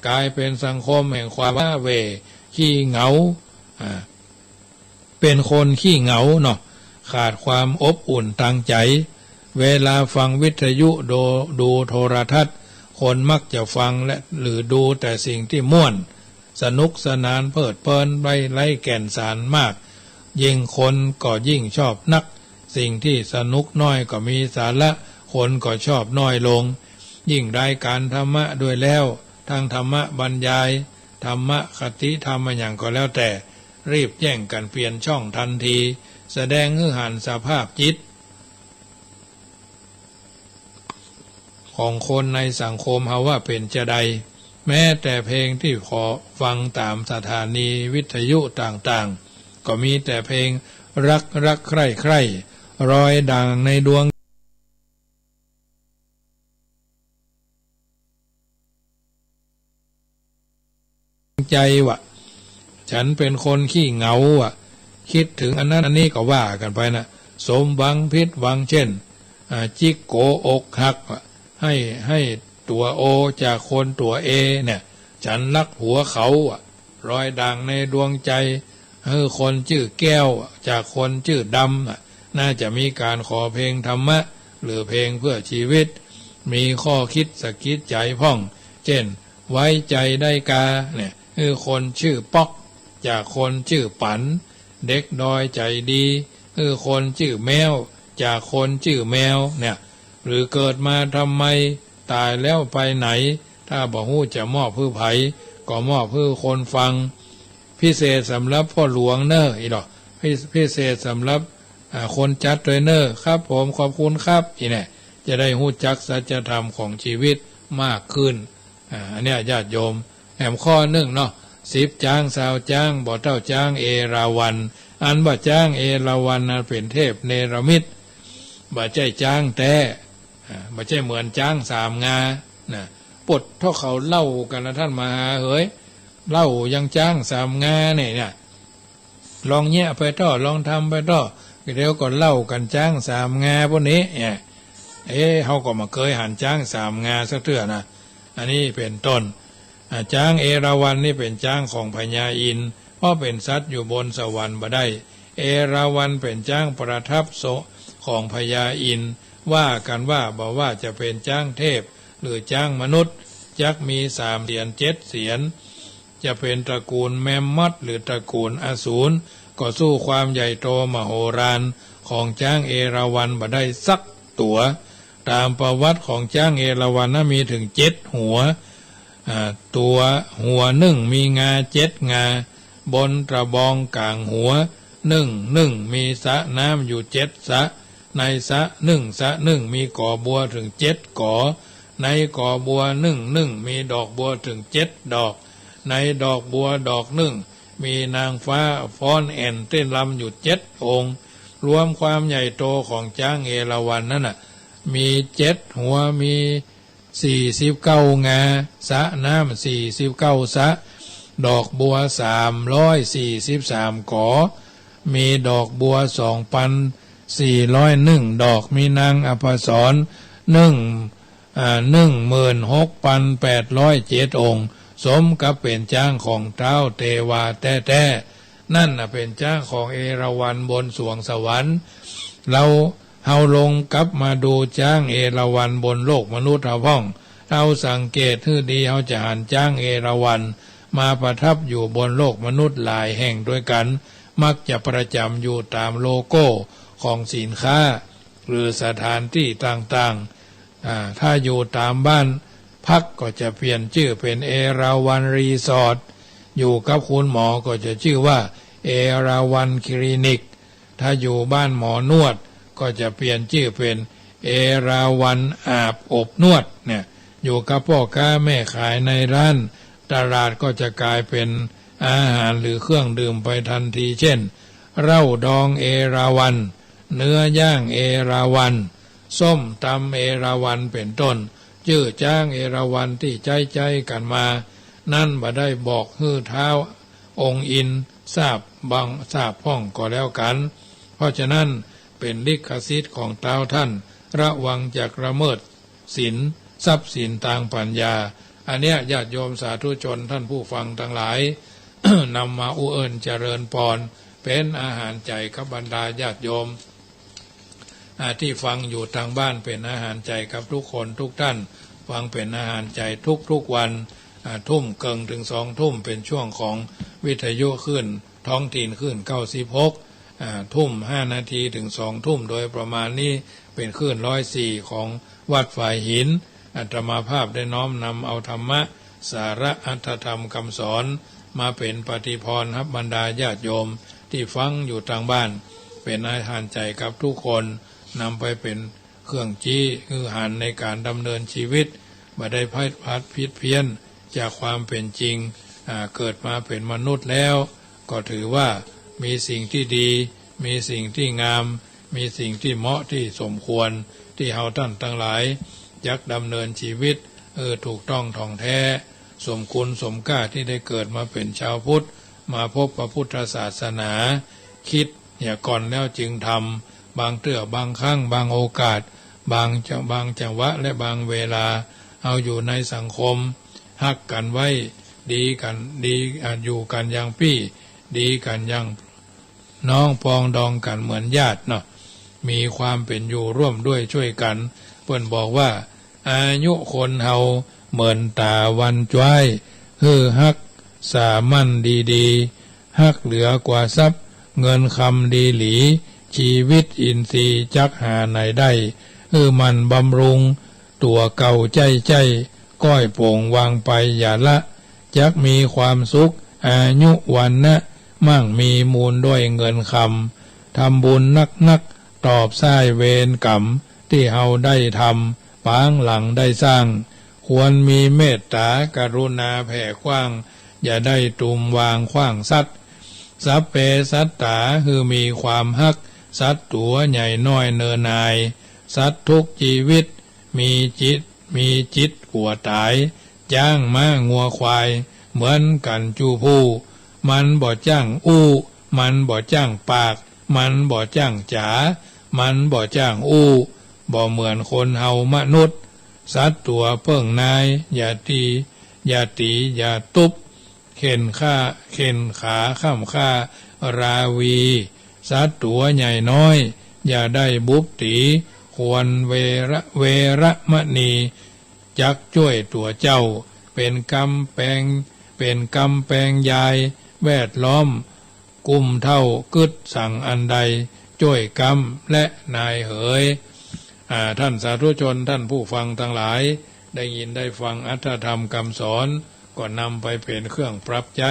กลายเป็นสังคมแห่งความว้าเหวขี้เหงาเป็นคนขี้เหงาเนาะขาดความอบอุ่นทางใจเวลาฟังวิทยุดูโทรทัศน์คนมักจะฟังและหรือดูแต่สิ่งที่ม่วนสนุกสนานเพลิดเพลินไร้แก่นสารมากยิ่งคนก็ยิ่งชอบนักสิ่งที่สนุกน้อยก็มีสาระคนก็ชอบน้อยลงยิ่งรายการธรรมะด้วยแล้วทางธรรมะบรรยายธรรมะคติธรรมอย่างก็แล้วแต่รีบแย่งกันเปลี่ยนช่องทันทีแสดงให้หันสภาพจิตของคนในสังคมเฮาว่าเป็นจะใดแม้แต่เพลงที่ขอฟังตามสถานีวิทยุต่างๆก็มีแต่เพลงรักใคร่รอยดังในดวงใจว่ะฉันเป็นคนขี้เหงาว่ะคิดถึงอันนั้นอันนี้ก็ว่ากันไปนะสมหวังผิดหวังเช่นจิกโกอกหักให้ตัวโอจากคนตัวเอเนี่ยฉันรักหัวเขารอยด่างในดวงใจคนชื่อแก้วจากคนชื่อดำน่าจะมีการขอเพลงธรรมะหรือเพลงเพื่อชีวิต มีข้อคิดสะกิดใจพ่องเช่นไว้ใจได้กาเนี่ยคือคนชื่อป๊อกจากคนชื่อปันเด็กดอยใจดีคือคนชื่อแมวจากคนชื่อแมวเนี่ยหรือเกิดมาทำไมตายแล้วไปไหนถ้าบ่ฮู้จะมอบพื้ไผก็มอบพื้คนฟังพิเศษสำหรับพ่อหลวงเนออีดอกพิเศษสำหรับคนจัดด้วยเนอครับผมขอบคุณครับอีเนี่ยจะได้ฮู้จักสัจธรรมของชีวิตมากขึ้นอันเนี้ยญาติโยมแหมข้อหนึ่งเนาะ10จ้าง20จ้างบ่เท่าจ้างเอราวัณอันบ่จ้างเอราวัณนั้นเป็นเทพเนรมิตบ่ใช่จ้างแต่บ่ใช่เหมือนจ้าง3งานะปดเท่าเขาเล่ากันนะท่านมหาเฮ้ยเล่ายังจ้าง3งาเนี่ยลองแยะไปต่อลองทำไปต่อเดี๋ยวก็เล่ากันจ้าง3งาพวกนี้เขาก็มาเคยหันจ้าง3งาสักเทื่อนะอันนี้เป็นต้นจ้างเอราวัณนี่เป็นจ้างของพญาอินทร์เพราะเป็นสัตว์อยู่บนสวรรค์บ่ได้เอราวัณเป็นจ้างประทับโสของพญาอินทร์ว่ากันว่าบอกว่าจะเป็นจ้างเทพหรือจ้างมนุษย์จักมี3เสียน7เสียนจะเป็นตระกูลแมมมอธหรือตระกูลอสูรก็สู้ความใหญ่โตมโหฬารของจ้างเอราวัณบ่ได้สักตัวตามประวัติของจ้างเอราวัณนั้นมีถึง7หัวตัวหัว1มีงา7งาบนตระบองกลางหัว1มีสระน้ำอยู่7สระในสระ1มีก่อบัวถึง7ก่อในก่อบัว1มีดอกบัวถึง7ดอกในดอกบัวดอกมีนางฟ้าฟ้อนแอนเต้นรำอยู่7องค์รวมความใหญ่โตของจ้างเอราวัณนั่นน่ะมี7หัวมี49งาสระน้ำ49สระดอกบัว343ก่อมีดอกบัว2,401ดอกมีนางอภสร16,807องค์สมกับเป็นจ้างของเท้าเทวาแท้ๆนั่นเป็นจ้างของเอราวัณบนสวงสวรรค์เฮาลงกลับมาดูจ้างเอราวัณบนโลกมนุษย์เราพ้องเราสังเกตให้ดีเฮาจะหันจ้างเอราวัณมาประทับอยู่บนโลกมนุษย์หลายแห่งด้วยกันมักจะประจำอยู่ตามโลโก้ของสินค้าหรือสถานที่ต่างๆถ้าอยู่ตามบ้านพักก็จะเปลี่ยนชื่อเป็นเอราวัณรีสอร์ทอยู่กับคุณหมอก็จะชื่อว่าเอราวัณคลินิกถ้าอยู่บ้านหมอนวดก็จะเปลี่ยนชื่อเป็นเอราวัณอาบอบนวดเนี่ยอยู่กับพ่อค้าแม่ขายในร้านตลาดก็จะกลายเป็นอาหารหรือเครื่องดื่มไปทันทีเช่นเหล้าดองเอราวัณเนื้อย่างเอราวัณส้มตำเอราวัณเป็นต้นชื่อจ้างเอราวัณที่ใจกันมานั่นบ่ได้บอกฮื้อเท้าองค์อินทราบพ้องก็แล้วกันเพราะฉะนั้นเป็นลิขสิทธิ์ของเท้าท่านระวังจากละเมิดศีลทรัพย์สินทางปัญญาอันเนี้ยญาติโยมสาธุชนท่านผู้ฟังทั้งหลาย นำมาอุเอิญเจริญพรเป็นอาหารใจกับบรรดาญาติโยมที่ฟังอยู่ทางบ้านเป็นอาหารใจกับทุกคนทุกท่านฟังเป็นอาหารใจทุกวันทุ่มเกิงถึง2 ทุ่มเป็นช่วงของวิทยุขึ้นท้องถิ่นขึ้น96ทุ่ม5 นาทีถึง2 ทุ่มโดยประมาณนี้เป็นขึ้น104ของวัดฝ่ายหินอาตมาภาพได้น้อมนำเอาธรรมะสาระอัตถธรรมคำสอนมาเป็นปฏิพรณ์บรรดาญาติโยมที่ฟังอยู่ทางบ้านเป็นอาหารใจกับทุกคนนำไปเป็นเครื่องจี้คือหันในการดำเนินชีวิตบ่ได้พัดผิดเพี้ยนจากความเป็นจริงเกิดมาเป็นมนุษย์แล้วก็ถือว่ามีสิ่งที่ดีมีสิ่งที่งามมีสิ่งที่เหมาะที่สมควรที่เฮาท่านทั้งหลายจักดำเนินชีวิตถูกต้องท่องแท้สมคุณสมค่าที่ได้เกิดมาเป็นชาวพุทธมาพบพระพุทธศาสนาคิดก่อนแล้วจึงทำบางเตื้อบางครั้งบางโอกาสบางจังหวะและบางเวลาเอาอยู่ในสังคมฮักกันไว้ดีกันดีอยู่กันอย่างพี่ดีกันอย่างน้องปองดองกันเหมือนญาติเนาะมีความเป็นอยู่ร่วมด้วยช่วยกันเพิ่นบอกว่า อายุคนเฮาเหมือนตาวันจ้วยฮักสามัญดีๆฮักเหลือกว่าทรัพย์เงินคำดีหลีชีวิตอินทรีย์จักหาไหนได้มันบำรุงตัวเก่าใจก้อยโป่งวางไปอย่าละจักมีความสุขอายุวันนะมั่งมีมูลด้วยเงินคำทำบุญนักตอบสายเวรกรรมที่เฮาได้ทำปางหลังได้สร้างควรมีเมตตากรุณาแผ่กว้างอย่าได้ตุมวางขว้างสัตว์สัพเพสัตตามีความฮักสัตว์ตัวใหญ่น้อยเนินนายสัตว์ทุกชีวิตมีจิตกลัวตายจ้างม้างัวควายเหมือนกันจูผู้มันบ่จ้างมันบ่จ้างปากมันบ่จ้างจ๋ามันบ่จ้างบ่เหมือนคนเฮามนุษย์สัตว์ตัวเพิ่งนายอย่าตีอย่าตุบเข็นขาข้ามค่าราวีสัตว์ตัวใหญ่น้อยอย่าได้บุบตีควรเวระมณีจักช่วยตัวเจ้าเป็นกำแปงยายแวดล้อมกุมเท่ากึดสั่งอันใดช่วยกำและนายเหยท่านสาธุชนท่านผู้ฟังทั้งหลายได้ยินได้ฟังอรรถธรรมคำสอนก็นำไปเป็นเครื่องปรับใจ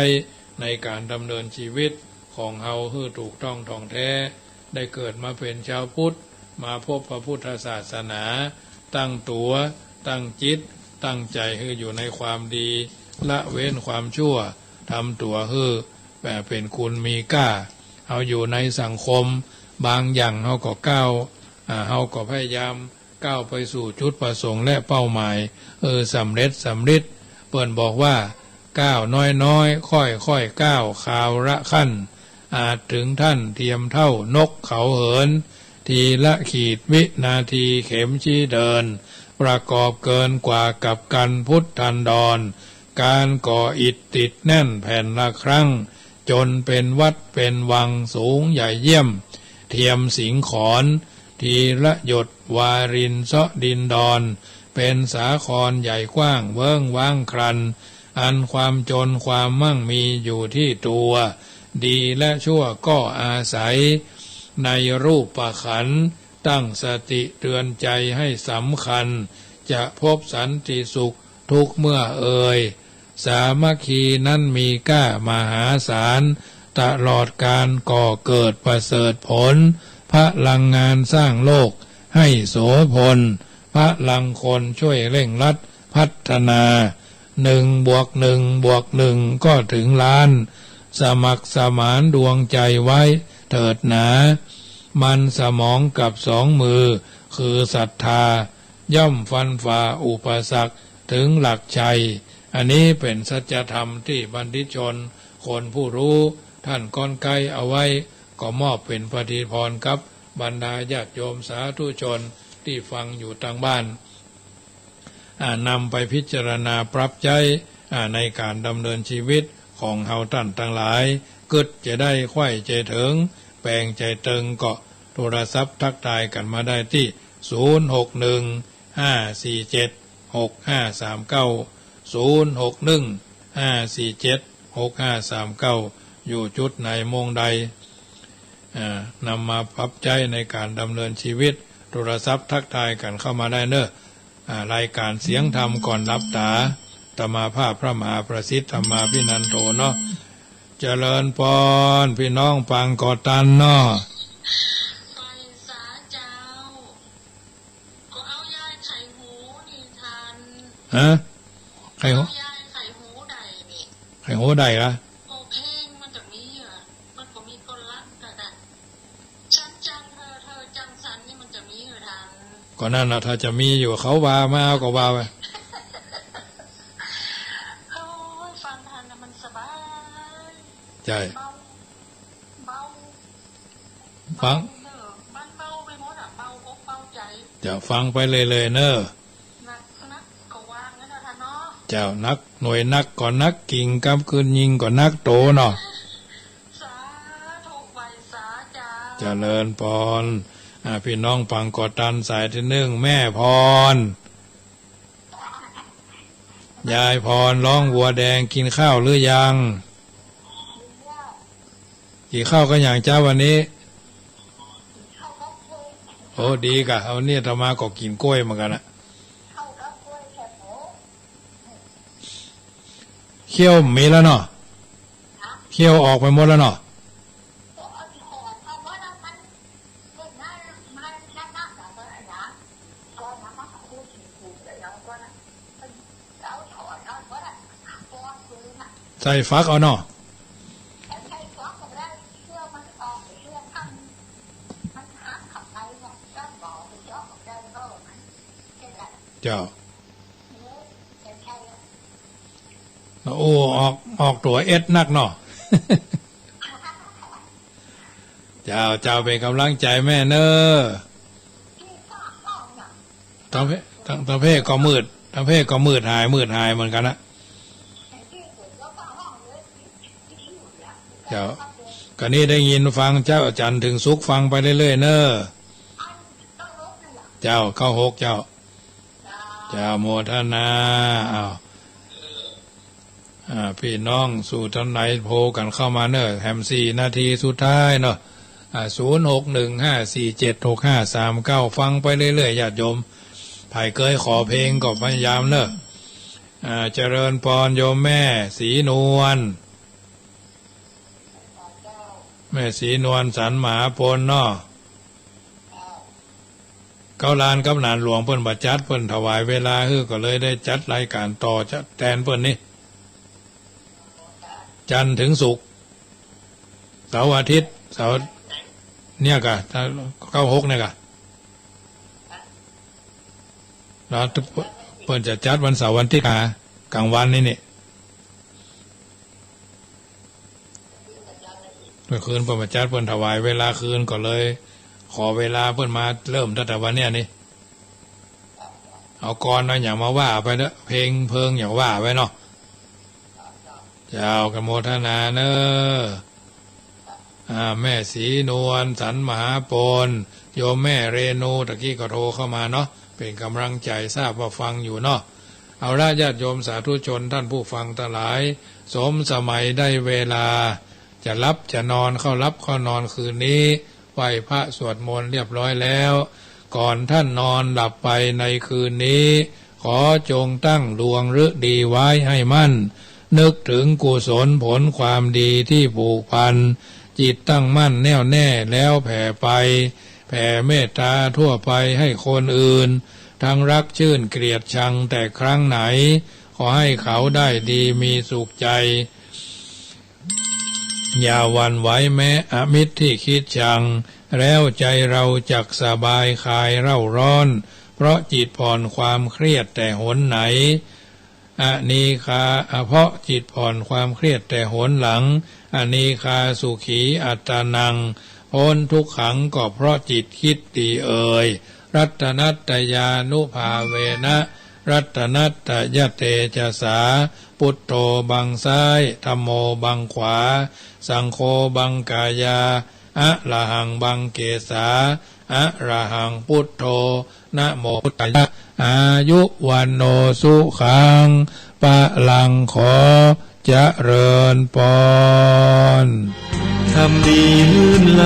ในการดำเนินชีวิตของเฮาให้ถูกต้องท่องแท้ได้เกิดมาเป็นชาวพุทธมาพบพระพุทธศาสนาตั้งตัวตั้งจิตตั้งใจให้อยู่ในความดีละเว้นความชั่วทำตัวให้เป็นคุณมีก้าเอาอยู่ในสังคมบางอย่างเฮาก็ก้าวเฮาก็พยายามก้าวไปสู่จุดประสงค์และเป้าหมายสำเร็จเปิ้นบอกว่าก้าวน้อยค่อยก้าวข่าวละขั้นอาจถึงท่านเทียมเท่านกเขาเหินทีละขีดวินาทีเข็มชี้เดินประกอบเกินกว่ากับกันพุทธันดรการก่ออิฐติดแน่นแผ่นละครั้งจนเป็นวัดเป็นวังสูงใหญ่เยี่ยมเทียมสิงขอนทีละหยดวารินเสาะดินดอนเป็นสาครใหญ่กว้างเวิ้งว้างครันอันความจนความมั่งมีอยู่ที่ตัวดีและชั่วก็อาศัยในรูปประขันตั้งสติเตือนใจให้สำคัญจะพบสันติสุขทุกเมื่อสามัคคีนั้นมีก้ามหาศาลตลอดการก่อเกิดประเสริฐผลพลังงานสร้างโลกให้โสพลพลังคนช่วยเร่งรัดพัฒนา1+1+1ก็ถึงล้านสมัครสมานดวงใจไว้เถิดหนามันสมองกับ2 มือคือศรัทธาย่อมฟันฝ่าอุปสรรคถึงหลักชัยอันนี้เป็นสัจธรรมที่บัณฑิตชนคนผู้รู้ท่านก้อนไกลเอาไว้ก็มอบเป็นปฏิพรกับบรรดาญาติโยมสาธุชนที่ฟังอยู่ทางบ้านนำไปพิจารณาปรับใจในการดำเนินชีวิตของเฮาท่านทั้งหลายกึดจะได้ไข้ใจถึงแปลงใจตึงก็โทรศัพท์ทักทายกันมาได้ที่06154765390615476539อยู่จุดไหนมงใดนำมาปรับใจในการดำเนินชีวิตโทรศัพท์ทักทายกันเข้ามาได้เนอะรายการเสียงธรรมก่อนรับตาธรรมาภาพพระมหาประสิทธิ์ธรรมาพินันโทเนาะเจริญพรพี่น้องปังกอตันเนาะไฟสาเจ้าก็เอายายไข่หูนี่ทันไข่หูยายไข่หูใดนี่ไข่หูใดละโอเพลงมันจะมีมันก็มีคนรักแต่ฉันจังเธอจังสันนี่มันจะมีทันก็นั่นนะถ้าจะมีอยู่เขาว่ามาเอาก็ว่าไปฟังทันมันสบายใช่เบาฟังมันเบาไปหมดเบาอกเบาใจจะฟังไปเลยเนอะนักก็วางนั่นนะท่านเนาะเจ้านักหน่วยนักก่อนนักกิ่งกำคืนยิงก่อนนักโตเนาะสาธุไว้สาเจ้าเจริญพรพี่น้องปังกอตันสายที่1แม่พร ยายพรร้องวัวแดงกินข้าวหรือยังกินข้าวกันอย่างเจ้าวันนี้โอ้ดีกะเอาเนี่ยธรรมาก็กินกล้วยเหมือนกันนะเขี้ยวมีแล้วเนาะเขี้ยวออกไปหมดแล้วเนาะใส่ฟักเอาเนาะเจ้าโอ้ออกตัวเอ็ดนักเนาะ เจ้าเป็นกำลังใจแม่เนอทั้งเพศก็มืดทั้งเพศก็มืดหายเหมือนกันนะเจ้าก็นี่ได้ยินฟังเจ้าจันทร์ถึงสุขฟังไปเรื่อยๆเนอเจ้าเข้าหกเจ้าโมทนาพี่น้องสู่ท่านไหนโพกันเข้ามาเนอะแฮม4 นาทีสุดท้ายเนอะ0615476539ฟังไปเรื่อยๆญาติโยมไผ่เคยขอเพลงก็พยายามเนอะเจริญพรโยมแม่สีนวลแม่สีนวลสันมหาพลเนาะเก้าลานกับนานหลวงเพิ่นบัดจัดเพิ่นถวายเวลาก็เลยได้จัดรายการต่อจะแทนเพิ่นนี่จันทร์ถึงศุกร์เสาร์อาทิตย์เสาร์เนี่ยกะ96เนี่ยกะแล้วเพิ่นจะจัดวันเสาร์วันที่กลางวันนี่เมื่อคืนเพิ่นบัดจัดเพิ่นถวายเวลาคืนก็เลยขอเวลาเพิ่นมาเริ่มตั้งแต่วันเนี้ยนี่เอาก่อนนะอย่ามาว่าไปเนอะเพลงเพิงอย่าว่าไว้เนาะเจ้ากโมทนาเนอแม่สีนวลสันมหาปนโยมแม่เรนูตะกี้ก็โทรเข้ามาเนาะเป็นกำลังใจทราบว่าฟังอยู่เนาะเอาละญาติโยมสาธุชนท่านผู้ฟังทั้งหลายสมสมัยได้เวลาจะรับจะนอนเข้ารับเข้านอนคืนนี้ไหว้พระสวดมนต์เรียบร้อยแล้วก่อนท่านนอนหลับไปในคืนนี้ขอจงตั้งดวงฤดีไว้ให้มั่นนึกถึงกุศลผลความดีที่ผูกพันจิตตั้งมั่นแน่วแน่แล้วแผ่ไปแผ่เมตตาทั่วไปให้คนอื่นทั้งรักชื่นเกลียดชังแต่ครั้งไหนขอให้เขาได้ดีมีสุขใจอย่าหวั่นไหวแม้อมิตรที่คิดชังแล้วใจเราจักสบายคลายเร่าร้อนเพราะจิตผ่อนความเครียดแต่หนไหนเพราะจิตผ่อนความเครียดแต่หนหลังอนีคาสุขีอัตตานังพ้นทุกขังก็เพราะจิตคิดดีเอ่ยรัตนัตตยานุภาเวนะรัตนัตตยเตจสาพุทโธบังซ้ายธัมโมบังขวาสังโฆบังกายาอะระหังบังเกสาอะระหังพุทโธนะโมพุทธายะอายุวันโนสุขังปะลังขอเจริญพรทำดีลื่นไหล